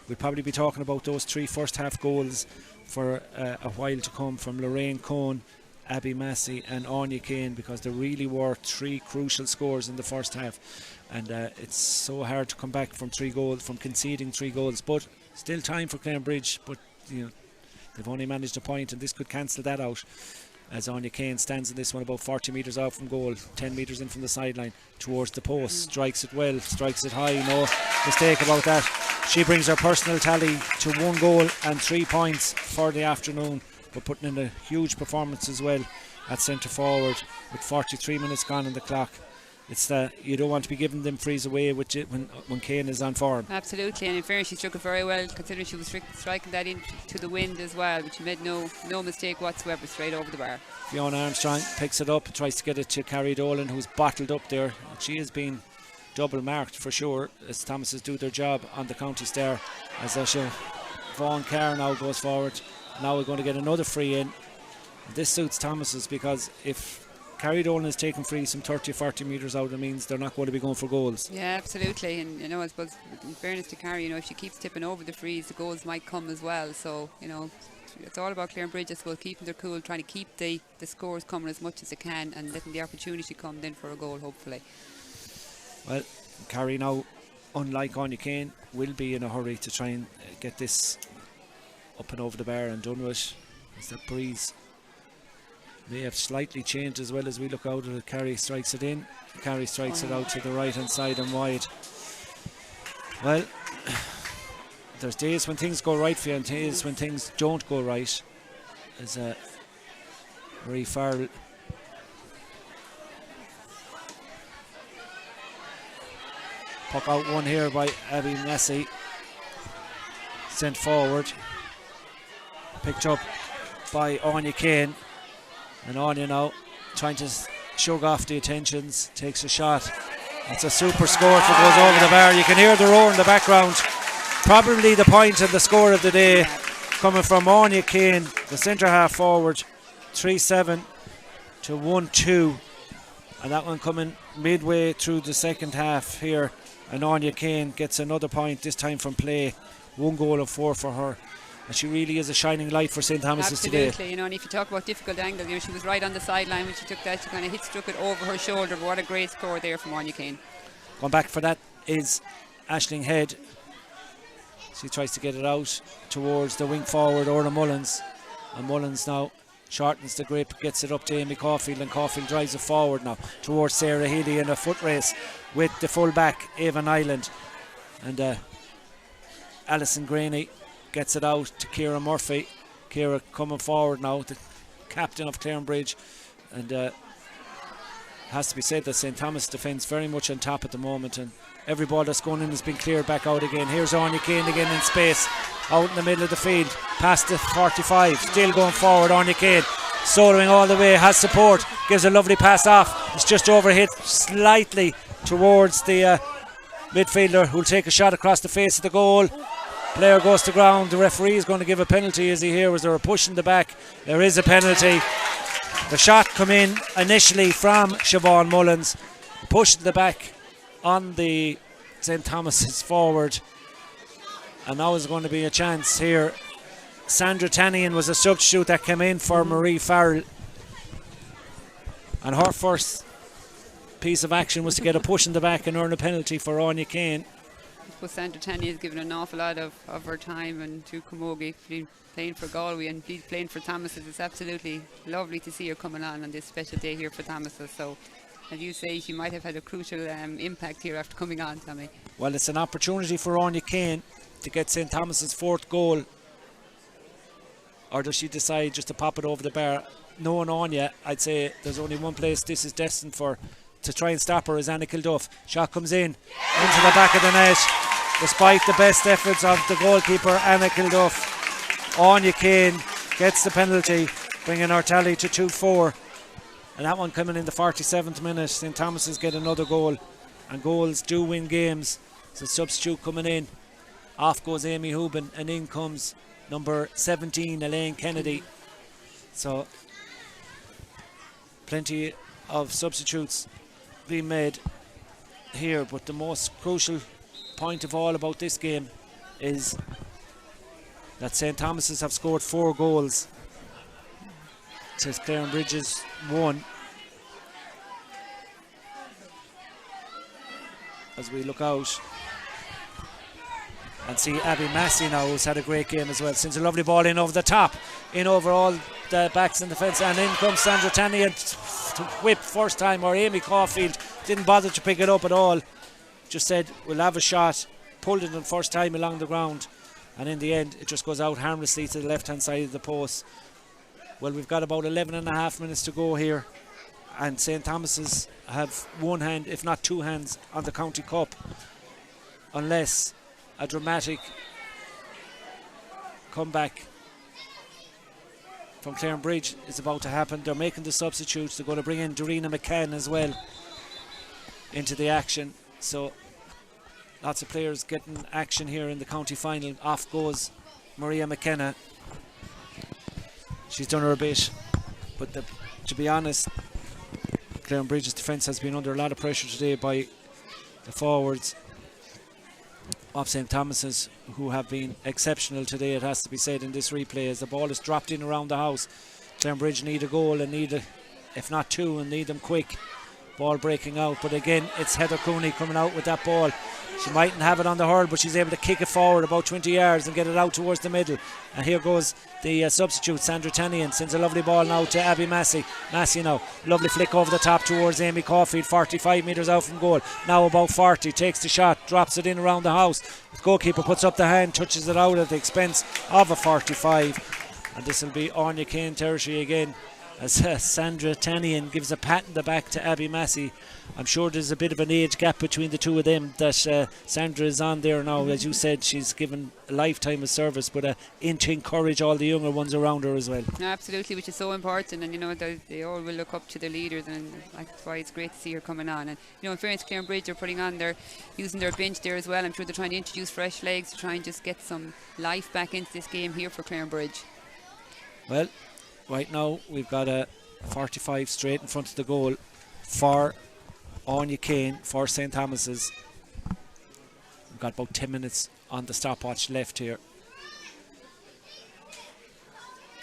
we'll probably be talking about those 3 first half goals for a while to come from Lorraine Cohn, Abby Massey and Anya Kane, because there really were 3 crucial scores in the first half, and it's so hard to come back from 3 goals, from conceding 3 goals. But still time for Clarinbridge, but you know, they've only managed a point, and this could cancel that out, as Anya Kane stands in this one about 40 metres out from goal, 10 metres in from the sideline towards the post. Strikes it well, strikes it high, no mistake about that. She brings her personal tally to 1 goal and 3 points for the afternoon, but putting in a huge performance as well at centre forward with 43 minutes gone on the clock. It's that you don't want to be giving them frees away with it when Kane is on form. Absolutely, and in fairness, she struck it very well, considering she was striking that into the wind as well, but she made no mistake whatsoever, straight over the bar. Fiona Armstrong picks it up and tries to get it to Carrie Dolan, who's bottled up there. She has been double marked for sure, as Thomases do their job on the County Star. As Vaughan Carr now goes forward. Now we're going to get another free in. This suits Thomases, because if Carrie Dolan is taking free some 30-40 metres out, it means they're not going to be going for goals. Yeah, absolutely. And you know, I suppose in fairness to Carrie, you know, if she keeps tipping over the frees, the goals might come as well. So, you know, it's all about Clarinbridge, I suppose, keeping their cool, trying to keep the scores coming as much as they can, and letting the opportunity come then for a goal, hopefully. Well, Carrie now, unlike Anya Kane, will be in a hurry to try and get this up and over the bar and done with, as that breeze may have slightly changed as well as we look out at it. Carrie strikes it in, Carrie strikes it out to the right hand side and wide. Well, there's days when things go right for you and days when things don't go right, as Marie Farrell puck out one here by Abby Massey. sent forward, picked up by Anya Kane, and Anya now trying to shrug off the attentions, takes a shot. It's a super score if it goes over the bar. You can hear the roar in the background. Probably the point and the score of the day coming from Anya Kane, the centre half forward. 3-7 to 1-2, and that one coming midway through the second half here, and Anya Kane gets another point, this time from play. 1 goal of 4 for her, and she really is a shining light for St. Thomas's today. Absolutely, you know, and if you talk about difficult angle, you know, she was right on the sideline when she took that. She kind of struck it over her shoulder, but what a great score there from Anya Kane. Going back for that is Aisling Head. She tries to get it out towards the wing forward, Orla Mullins, and Mullins now shortens the grip, gets it up to Amy Caulfield, and Caulfield drives it forward now towards Sarah Healy in a foot race with the full back Avon Island, and Alison Graney gets it out to Ciara Murphy. Ciara coming forward now, the captain of Clarinbridge, and has to be said that St. Thomas defence very much on top at the moment, and every ball that's going in has been cleared back out again. Here's Anya Kane again in space, out in the middle of the field, past the 45, still going forward. Anya Kane soloing all the way, has support, gives a lovely pass off. It's just overhit slightly towards the midfielder, who'll take a shot across the face of the goal. Player goes to ground. The referee is going to give a penalty, is he here? Was there a push in the back? There is a penalty. The shot come in initially from Siobhan Mullins, pushed the back on the St. Thomas's forward, and now is going to be a chance here. Sandra Tannian was a substitute that came in for Marie Farrell, and her first piece of action was to get a push in the back and earn a penalty for Anya Kane. But Sandra Tannian has given an awful lot of her time and to Camogie, playing for Galway and playing for Thomas's. It's absolutely lovely to see her coming on this special day here for Thomas's. So, as you say, she might have had a crucial impact here after coming on, Tommy. Well, it's an opportunity for Anya Kane to get St. Thomas's 4th goal, or does she decide just to pop it over the bar? Knowing Anya, I'd say there's only one place this is destined for to try and stop her, is Anna Kilduff. Shot comes in into the back of the net, despite the best efforts of the goalkeeper Anna Kilduff. Anya Kane gets the penalty, bringing her tally to 2-4, and that one coming in the 47th minute. St. Thomas's get another goal, and goals do win games. So substitute coming in, off goes Amy Hubin, and in comes number 17 Elaine Kennedy. So plenty of substitutes being made here, but the most crucial point of all about this game is that St. Thomas's have scored 4 goals. It says Clarinbridge's 1. As we look out and see Abby Massey now, who's had a great game as well. Sends a lovely ball in over the top, in over all the backs in the fence, and in comes Sandra Tannian to whip first time, or Amy Caulfield didn't bother to pick it up at all, just said we'll have a shot, pulled it on first time along the ground, and in the end it just goes out harmlessly to the left hand side of the post. Well, we've got about 11.5 minutes to go here, and St. Thomas's have one hand, if not two hands, on the County Cup, unless a dramatic comeback from Clarinbridge is about to happen. They're making the substitutes. They're going to bring in Dorina McCann as well into the action. So lots of players getting action here in the county final. Off goes Maria McKenna. She's done her a bit, but to be honest, Clarinbridge's defence has been under a lot of pressure today by the forwards of St. Thomas's, who have been exceptional today, it has to be said, in this replay. As the ball is dropped in around the house, Clarinbridge need a goal, and need if not two, and need them quick. Ball breaking out, but again it's Heather Cooney coming out with that ball. She mightn't have it on the hurl, but she's able to kick it forward about 20 yards and get it out towards the middle. And here goes the substitute, Sandra Tannian, sends a lovely ball now to Abby Massey. Massey now, lovely flick over the top towards Amy Caulfield, 45 metres out from goal, now about 40, takes the shot, drops it in around the house. The goalkeeper puts up the hand, touches it out at the expense of a 45, and this will be Anya Kane territory again, as Sandra Tannian gives a pat in the back to Abby Massey. I'm sure there's a bit of an age gap between the two of them, that Sandra is on there now. As you said, she's given a lifetime of service, but in to encourage all the younger ones around her as well. Absolutely, which is so important, and they all will look up to their leaders, and that's why it's great to see her coming on. And in fairness, Clarinbridge are putting on using their bench there as well. I'm sure they're trying to introduce fresh legs to try and just get some life back into this game here for Clarinbridge. Well, right now we've got a 45 straight in front of the goal for Anya Kane for St. Thomas's. We've got about 10 minutes on the stopwatch left here.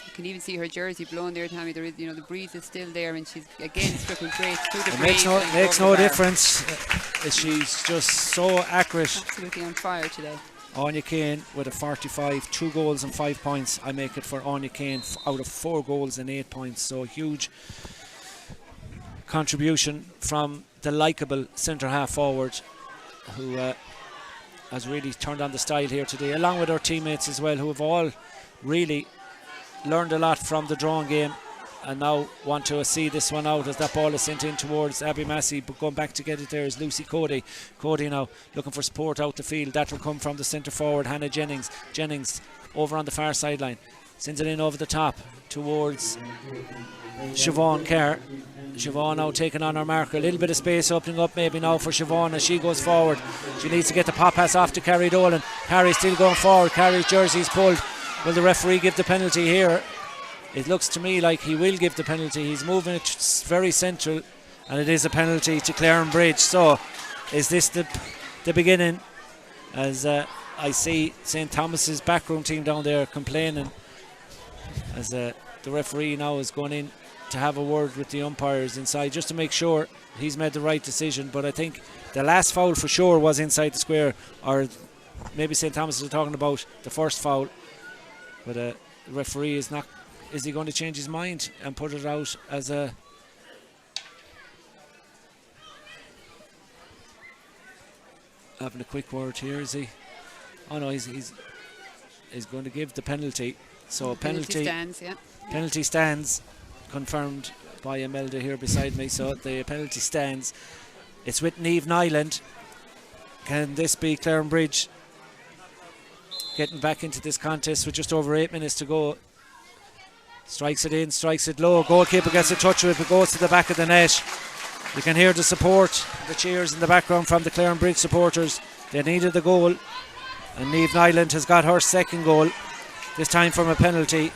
You can even see her jersey blown there, Tammy. There is, the breeze is still there, and she's again stripping great through the breeze. Makes no difference. She's just so accurate. Absolutely on fire today. Anya Kane with a 45, 2 goals and 5 points. I make it for Anya Kane out of 4 goals and 8 points. So huge contribution from the likeable centre half forward, who has really turned on the style here today, along with our teammates as well, who have all really learned a lot from the drawing game and now want to see this one out as that ball is sent in towards Abby Massey, but going back to get it there is Lucy Cody. Cody now looking for support out the field. That will come from the centre forward, Hannah Jennings. Jennings over on the far sideline, sends it in over the top towards Siobhan Kerr. Siobhan now taking on her marker. A little bit of space opening up maybe now for Siobhan as she goes forward. She needs to get the pop pass off to Carrie Dolan. Carrie still going forward. Carrie's jersey is pulled. Will the referee give the penalty here? It looks to me like he will give the penalty. He's moving it very central, and it is a penalty to Clarinbridge. So is this the beginning? As I see St. Thomas's backroom team down there complaining, as the referee now is going in to have a word with the umpires inside just to make sure he's made the right decision. But I think the last foul for sure was inside the square, or maybe St. Thomas is talking about the first foul. But the referee is not. Is he going to change his mind and put it out as a... Having a quick word here, is he? Oh no, he's going to give the penalty. So penalty stands, yeah. Penalty stands, confirmed by Imelda here beside me. So the penalty stands. It's with Niamh Nyland. Can this be Clarinbridge getting back into this contest with just over 8 minutes to go? Strikes it in, strikes it low. Goalkeeper gets a touch of it, but goes to the back of the net. You can hear the support, the cheers in the background from the Clarinbridge supporters. They needed the goal, and Niamh Nyland has got her second goal, this time from a penalty.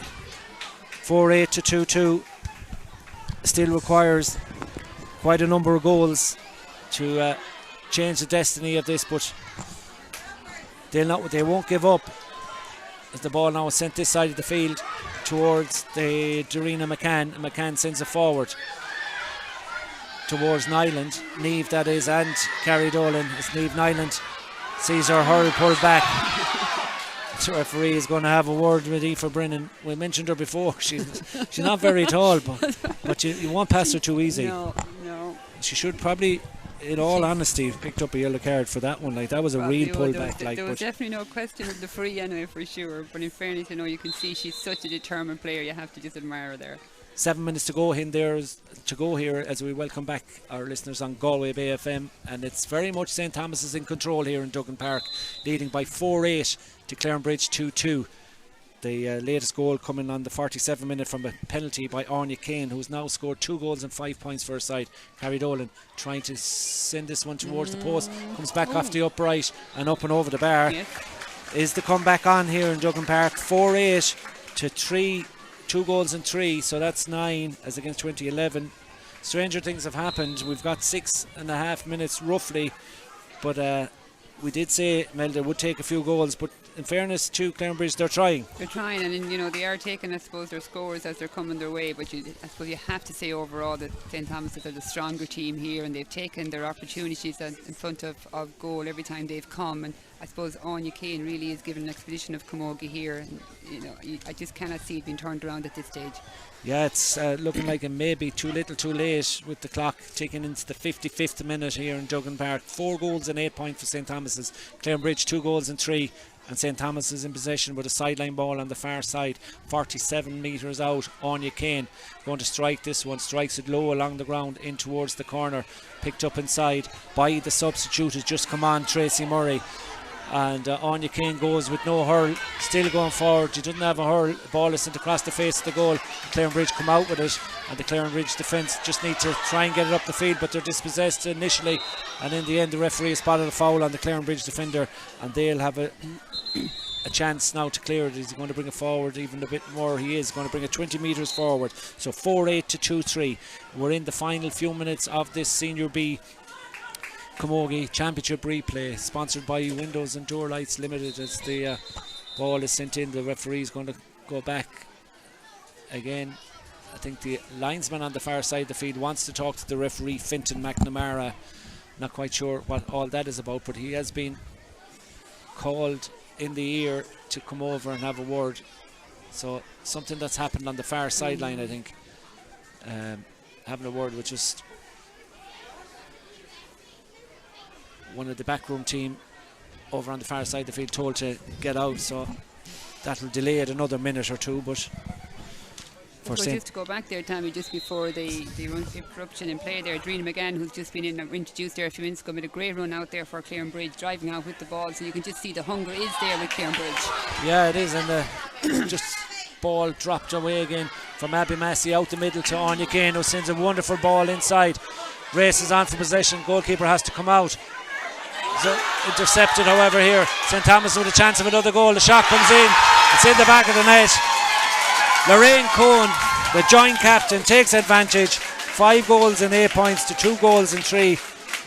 4-8 to 2-2. Still requires quite a number of goals to change the destiny of this, but they won't give up, as the ball now is sent this side of the field towards the Dorina McCann. McCann sends it forward towards Nyland, Niamh that is, and Carrie Dolan. As Niamh Nyland sees her hurl pulled back. The referee is going to have a word with Aoife Brennan. We mentioned her before. She's not very tall, but you won't pass her too easy. No. She should probably, in all honesty, have picked up a yellow card for that one. Like, that was a real pullback. There was definitely no question of the free anyway, for sure. But in fairness, you can see she's such a determined player. You have to just admire her there. 7 minutes to go here as we welcome back our listeners on Galway Bay FM, and it's very much St. Thomas's in control here in Duggan Park, leading by 4-8 to Clarinbridge 2-2. The latest goal coming on the 47th minute from a penalty by Anya Kane, who's now scored 2 goals and 5 points for her side. Carrie Dolan trying to send this one towards the post, comes back off the upright and up and over the bar. Yes. Is the comeback on here in Duggan Park? 4-8 to 3. 2 goals and 3, so that's 9 as against 2011. Stranger things have happened. We've got 6.5 minutes roughly, but we did say Melda would take a few goals, but in fairness to Clarinbridge, they're trying, and they are taking, I suppose, their scores as they're coming their way. But I suppose you have to say overall that St. Thomas's are the stronger team here, and they've taken their opportunities in front of goal every time they've come. And I suppose Anya Kane really is given an expedition of Camogie here, and I just cannot see it being turned around at this stage. Yeah, it's looking like it may be too little too late, with the clock ticking into the 55th minute here in Duggan Park. 4 goals and 8 points for St. Thomas's. Clarinbridge 2 goals and 3. And St. Thomas is in possession with a sideline ball on the far side, 47 metres out. Anya Kane going to strike this one, strikes it low along the ground in towards the corner, picked up inside by the substitute who's just come on, Tracy Murray. And Anya Kane goes with no hurl, still going forward. She doesn't have a hurl. Ball is sent across the face of the goal. Clarinbridge come out with it, and the Clarinbridge defence just need to try and get it up the field, but they're dispossessed initially, and in the end the referee spotted a foul on the Clarinbridge defender, and they'll have a chance now to clear it. He's going to bring it forward even a bit more. He is going to bring it 20 metres forward. So 4-8 to 2-3. We're in the final few minutes of this Senior B Camogie Championship replay, sponsored by Windows and Door Lights Limited. As the ball is sent in, the referee is going to go back again. I think the linesman on the far side of the field wants to talk to the referee, Fintan McNamara. Not quite sure what all that is about, but he has been called in the ear to come over and have a word. So something that's happened on the far sideline, I think. Having a word with just one of the backroom team over on the far side of the field, told to get out, so that will delay it another minute or two. But for just to go back there, Tommy, just before the interruption in play there, Drina McGann, who's just been introduced there a few minutes ago, made a great run out there for Clarinbridge, driving out with the ball, so you can just see the hunger is there with Clarinbridge. Yeah, it is, and just ball dropped away again from Abby Massey out the middle to Anya Kane, who sends a wonderful ball inside. Races on for possession, goalkeeper has to come out. So intercepted, however, here. St. Thomas with a chance of another goal. The shot comes in, it's in the back of the net. Lorraine Cohn, the joint captain, takes advantage. 5 goals and 8 points to 2 goals and 3.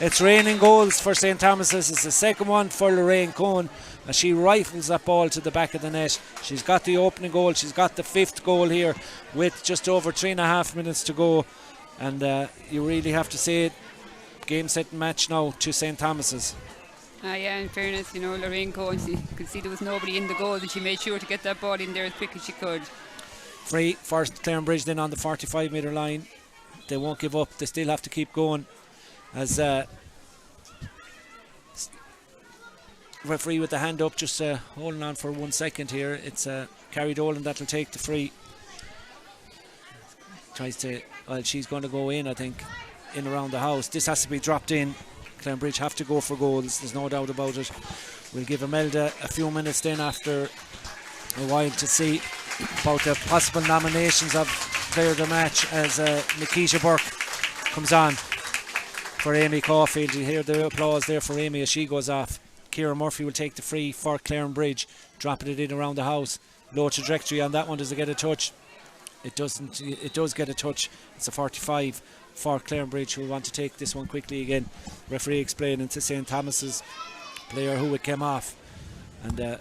It's raining goals for St. Thomas's. It's the second one for Lorraine Cohn, as she rifles that ball to the back of the net. She's got the opening goal, she's got the 5th goal here with just over 3.5 minutes to go. And you really have to say it, game, set and match now to St. Thomas's. Yeah, in fairness, you know, Lorraine Cohen, you could see there was nobody in the goal, and she made sure to get that ball in there as quick as she could. Free for Clarinbridge then on the 45 metre line. They won't give up, they still have to keep going, as referee with the hand up, just holding on for 1 second here. It's Carrie Dolan that will take the free. Tries to, well, she's going to go in, I think, in around the house. This has to be dropped in. Clarinbridge have to go for goals, there's no doubt about it. We'll give Imelda a few minutes then after a while to see about the possible nominations of player of the match, as Nikisha Burke comes on for Amy Caulfield. You hear the applause there for Amy as she goes off. Ciara Murphy will take the free for Clarinbridge, dropping it in around the house. Low trajectory on that one. Does it get a touch? It doesn't. It does get a touch. It's a 45 for Clarinbridge, who will want to take this one quickly again. Referee explaining to St. Thomas's player who it came off, and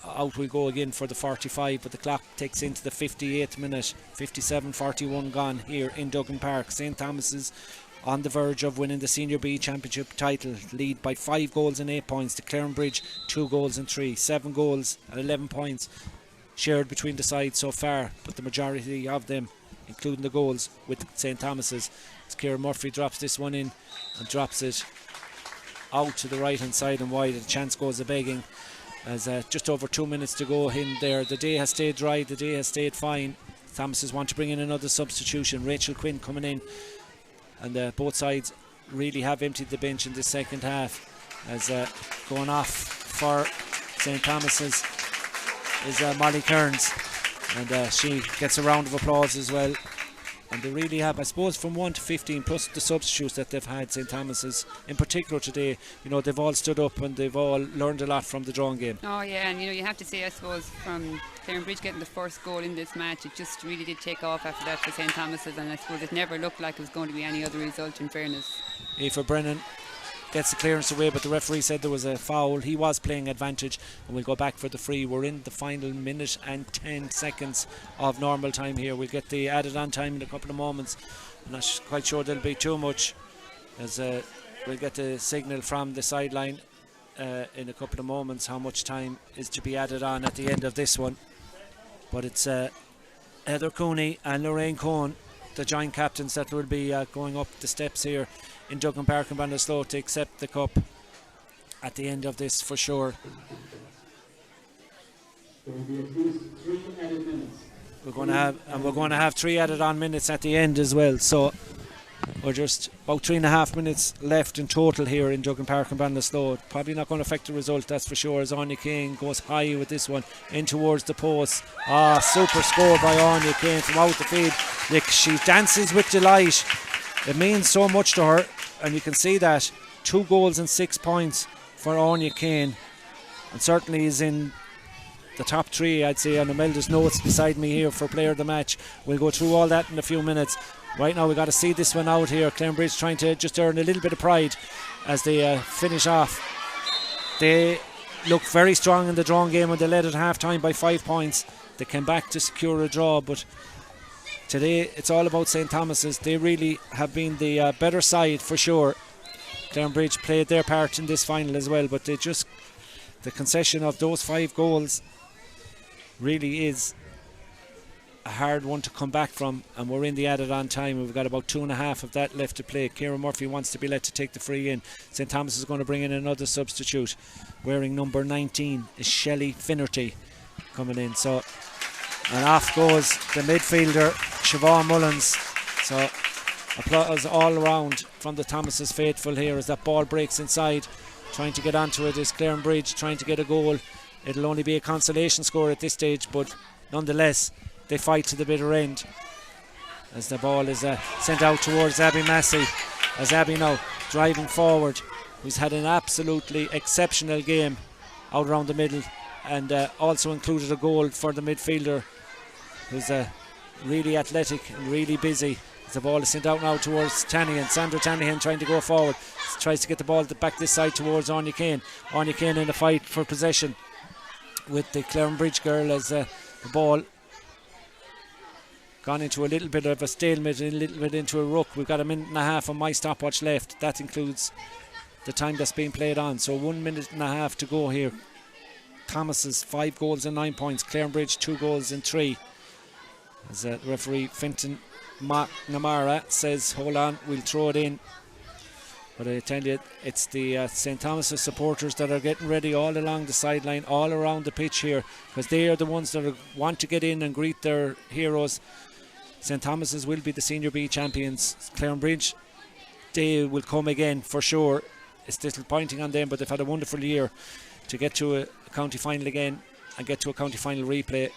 out we go again for the 45, but the clock takes into the 58th minute. 57-41 gone here in Duggan Park. St. Thomas's on the verge of winning the Senior B Championship title, lead by 5 goals and 8 points to Clarinbridge 2 goals and 3. 7 goals and 11 points shared between the sides so far, but the majority of them, including the goals, with St. Thomas's. As Ciara Murphy drops this one in and drops it out to the right hand side and wide, and chance goes a begging, as just over 2 minutes to go in there. The day has stayed dry, the day has stayed fine. Thomas's want to bring in another substitution. Rachel Quinn coming in, and both sides really have emptied the bench in the second half, as going off for St. Thomas's is Molly Kearns, and she gets a round of applause as well. And they really have, I suppose, from 1 to 15, plus the substitutes that they've had, St. Thomas's in particular today, you know, they've all stood up and they've all learned a lot from the drawing game. Oh yeah, and you know, you have to say, I suppose, from Clarinbridge getting the first goal in this match, it just really did take off after that for St. Thomas's, and I suppose it never looked like it was going to be any other result, in fairness. Aoife Brennan gets the clearance away, but the referee said there was a foul. He was playing advantage, and we'll go back for the free. We're in the final minute and 10 seconds of normal time here. We'll get the added on time in a couple of moments. I'm not quite sure there'll be too much, as we'll get the signal from the sideline in a couple of moments how much time is to be added on at the end of this one. But it's Heather Cooney and Lorraine Cohn, the joint captains, that will be going up the steps here in Duggan Park and Ballinasloe to accept the cup at the end of this for sure. We're going to have 3 added on minutes at the end as well. So we're just about 3.5 minutes left in total here in Duggan Park and Ballinasloe. Probably not going to affect the result, that's for sure, as Anya Kane goes high with this one in towards the post. Super score by Anya Kane from out the field. She dances with delight. It means so much to her, and you can see that. 2 goals and 6 points for Anya Kane, and certainly is in the top 3, I'd say, on Imelda's notes beside me here for player of the match. We'll go through all that in a few minutes. Right now we've got to see this one out here. Clarinbridge trying to just earn a little bit of pride as they finish off. They looked very strong in the drawn game when they led at half time by 5 points. They came back to secure a draw, but today it's all about St. Thomas's. They really have been the better side for sure. Clarinbridge played their part in this final as well, but the concession of those 5 goals really is a hard one to come back from, and we're in the added on time. We've got about 2.5 of that left to play. Ciara Murphy wants to be let to take the free in. St. Thomas is going to bring in another substitute. Wearing number 19 is Shelley Finnerty coming in. So, and off goes the midfielder Siobhan Mullins. So applause all around from the Thomas's faithful here as that ball breaks inside. Trying to get onto it is Clarinbridge, trying to get a goal. It'll only be a consolation score at this stage, but nonetheless they fight to the bitter end as the ball is sent out towards Abby Massey, as Abby now driving forward, who's had an absolutely exceptional game out around the middle, and also included a goal for the midfielder, who's really athletic and really busy. As the ball is sent out now towards Tanian. Sandra Tanian trying to go forward, tries to get the ball back this side towards Anya Kane. Anya Kane in a fight for possession with the Clarinbridge girl, as the ball gone into a little bit of a stalemate, a little bit into a ruck. We've got 1.5 minutes on my stopwatch left. That includes the time that's being played on. So 1.5 minutes to go here. Thomas's 5 goals and 9 points. Clarinbridge 2 goals and 3. As referee Fintan McNamara says, hold on, we'll throw it in. But I tell you, it's the St. Thomas's supporters that are getting ready all along the sideline, all around the pitch here, because they are the ones that want to get in and greet their heroes. St. Thomas's will be the Senior B champions. Clarinbridge, they will come again for sure. It's disappointing on them, but they've had a wonderful year to get to a county final again and get to a county final replay.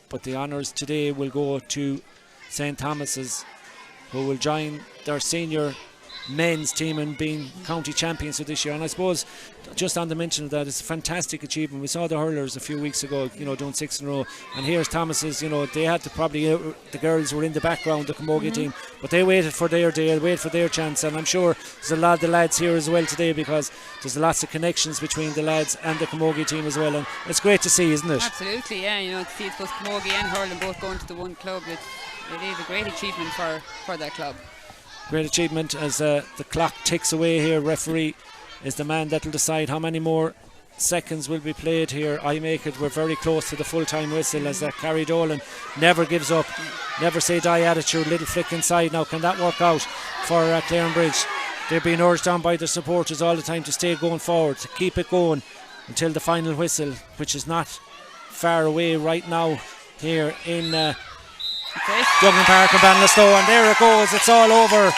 But the honours today will go to St. Thomas's, who will join their senior men's team and being county champions for this year. And I suppose just on the mention of that, it's a fantastic achievement. We saw the hurlers a few weeks ago, doing 6 in a row, and here's Thomas's. They had to probably, the girls were in the background, the Camogie team, but they waited for their day, waited for their chance. And I'm sure there's a lot of the lads here as well today, because there's lots of connections between the lads and the Camogie team as well, and it's great to see, isn't it? Absolutely, yeah. To see it's both Camogie and hurling both going to the one club, it is a great achievement for that club. Great achievement as the clock ticks away here. Referee is the man that will decide how many more seconds will be played here. I make it, we're very close to the full-time whistle, as Carrie Dolan never gives up, never say die attitude. Little flick inside now. Can that work out for Clarinbridge? They're being urged on by the supporters all the time to stay going forward, to keep it going until the final whistle, which is not far away right now here in Duggan Park and Ballinasloe, and there it goes, it's all over.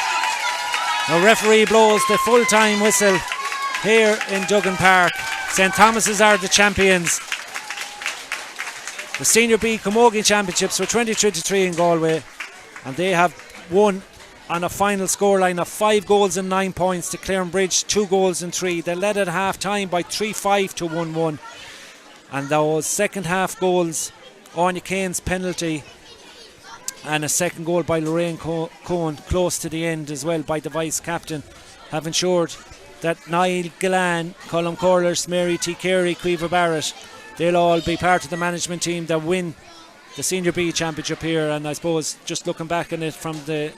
The referee blows the full-time whistle here in Duggan Park. St. Thomas's are the champions. The Senior B Camogie Championships for 2023 in Galway, and they have won on a final scoreline of 5 goals and 9 points to Clarinbridge 2 goals and 3. They led at half time by 3-5 to 1-1, and those second half goals, Anya Kane's penalty and a second goal by Lorraine Cohen close to the end as well by the vice captain, have ensured that Niall Gillan, Colm Corliss, Mary T. Carey, Quiva Barrett, they'll all be part of the management team that win the Senior B Championship here. And I suppose just looking back on it from the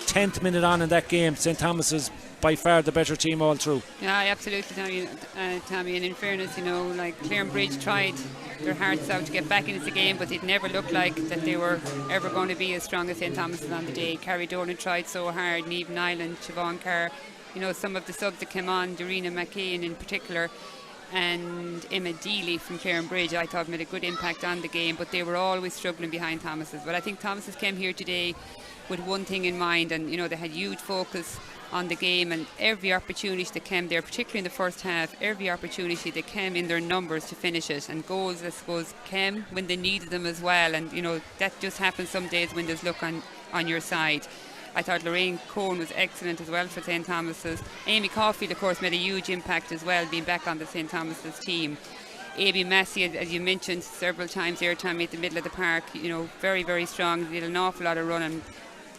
10th minute on in that game, St. Thomas is by far the better team all through. Yeah, absolutely, Tammy. And in fairness, Clarinbridge tried their hearts out to get back into the game, but it never looked like that they were ever going to be as strong as St. Thomas on the day. Carrie Dolan tried so hard, and even Ireland, Siobhan Carr, some of the subs that came on, Dorina McKean in particular, and Emma Deely from Clarinbridge, I thought made a good impact on the game, but they were always struggling behind Thomas's. But I think Thomas's came here today with one thing in mind, and they had huge focus on the game, and every opportunity they came there, particularly in the first half, every opportunity they came in their numbers to finish it, and goals, I suppose, came when they needed them as well, and that just happens some days when there's luck on your side. I thought Lorraine Cohen was excellent as well for St. Thomas's. Amy Caulfield, of course, made a huge impact as well, being back on the St. Thomas's team. Abby Massey, as you mentioned several times, airtime at the middle of the park, very, very strong, did an awful lot of running.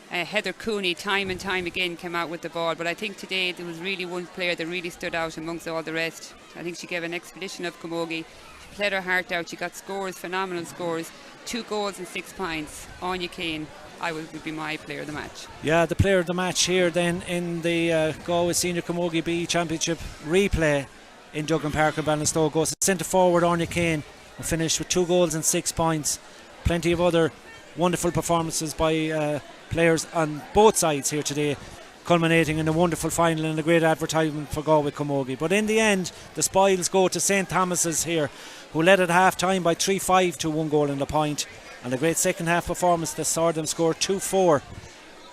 Heather Cooney, time and time again, came out with the ball, but I think today there was really one player that really stood out amongst all the rest. I think she gave an expedition of Camogie. She played her heart out. She got scores, phenomenal scores, 2 goals and 6 points. Anya Kane, would be my player of the match. Yeah, the player of the match here then in the Galway Senior Camogie B Championship replay in Duggan Park in Ballinasloe goes to centre forward Anya Kane, who finished with 2 goals and 6 points. Plenty of other wonderful performances by players on both sides here today, culminating in a wonderful final and a great advertisement for Galway Camogie. But in the end, the spoils go to St. Thomas's here, who led at half time by 3-5 to 1 goal and a point, and a great second half performance that saw them score 2-4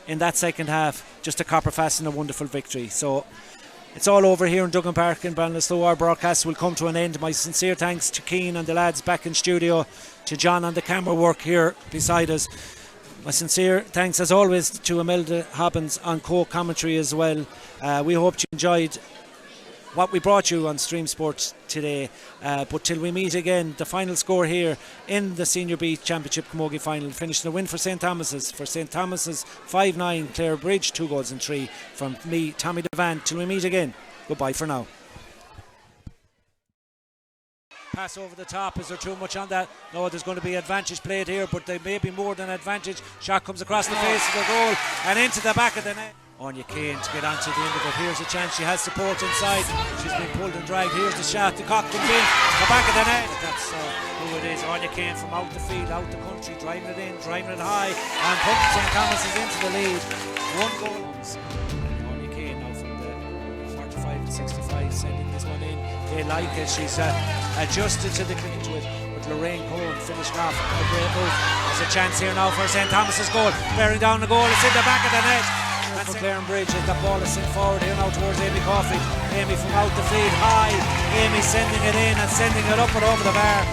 in that second half, just to copper fasten a wonderful victory. So it's all over here in Duggan Park in Ballinasloe. Our broadcast will come to an end. My sincere thanks to Keane and the lads back in studio, to John on the camera work here beside us. My sincere thanks as always to Imelda Hobbins on co-commentary as well. We hope you enjoyed what we brought you on Stream Sports today, but till we meet again, the final score here in the Senior B Championship Camogie final finished in a win for St. Thomas's. For St. Thomas's 5-9, Clarinbridge 2 goals and 3 from me, Tommy Devan. Till we meet again, goodbye for now. Pass over the top. Is there too much on that? No, there's going to be advantage played here, but there may be more than advantage. Shot comes across the face of the goal and into the back of the net. Anya Kane to get onto the end of it. Here's a chance. She has support inside. She's been pulled and dragged. Here's the shot. The cock comes in. The back of the net. That's who it is. Anya Kane from out the field, out the country, driving it in, driving it high, and putting St. Thomas's into the lead. 1 goal. Anya Kane now from the 45 to 65, sending this one in. They like it. She's adjusted to the clean to it. With Lorraine Cohen finishing off a great move. There's a chance here now for St. Thomas's goal. Bearing down the goal. It's in the back of the net. For Clarinbridge as the ball is sent forward here now towards Amy Caulfield. Amy from out the field high. Amy sending it in and sending it up and over the bar.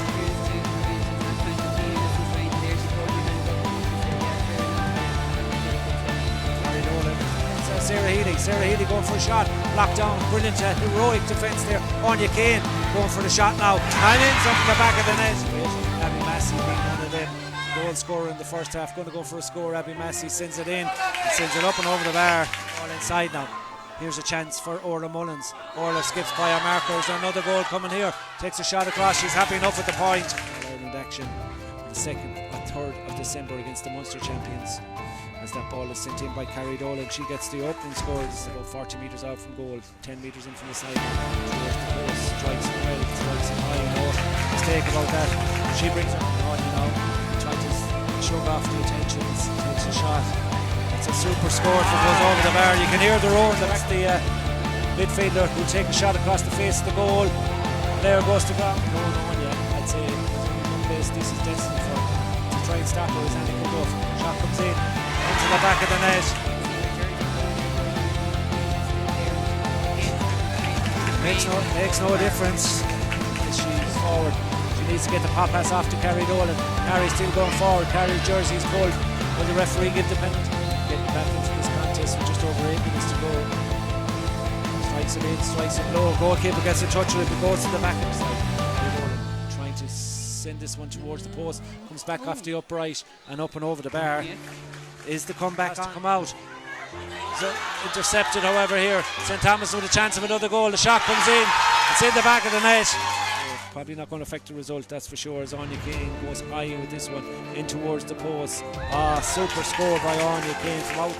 Sarah Healy going for a shot. Locked down. Brilliant heroic defence there. Anya Kane going for the shot now. And in from the back of the net. Abby Massey being one of them goal scorer in the first half, going to go for a score. Abby Massey sends it in and sends it up and over the bar, all inside now. Here's a chance for Orla Mullins. Orla skips by our marker. Is there another goal coming here? Takes a shot across. She's happy enough with the point. Ireland action on the 2nd or 3rd of December against the Munster champions, as that ball is sent in by Carrie Dolan. She gets the opening score. It's about 40 metres out from goal, 10 metres in from the side towards the post. Strikes it well, strikes it high. No mistake about that. She brings it on, trying to shrug off the attention. Takes a shot. It's a super score if it goes over the bar. You can hear the roar. That's the midfielder who'll take a shot across the face of the goal. Player goes to ground. No, yeah. I'd say one place this is destined for to try and stop her as any good enough. Shot comes in into the back of the net. Makes no difference. She's forward. She needs to get the pop pass off to Carrie Dolan. Carrie's still going forward. Carrie's jersey is pulled. Will the referee give the penalty? Getting back into this contest with just over 8 minutes to go. Strikes it in, strikes it low. Goalkeeper gets a touch of it, but goes to the back of the side. Trying to send this one towards the post. Comes back off the upright and up and over the bar. Is the comeback to come out? So intercepted, however, here. St. Thomas with a chance of another goal. The shot comes in. It's in the back of the net. Probably not going to affect the result, that's for sure, as Anya Kane goes high with this one in towards the post. Super score by Anya Kane from out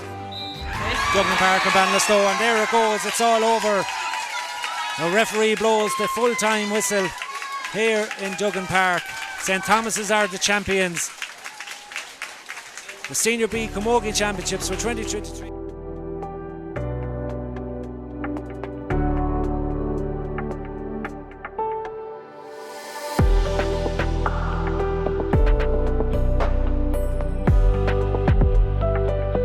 Duggan Park and Ballinasloe, and there it goes. It's all over. The referee blows the full-time whistle here in Duggan Park. St. Thomas's are the champions. The Senior B Camogie Championships for 2023.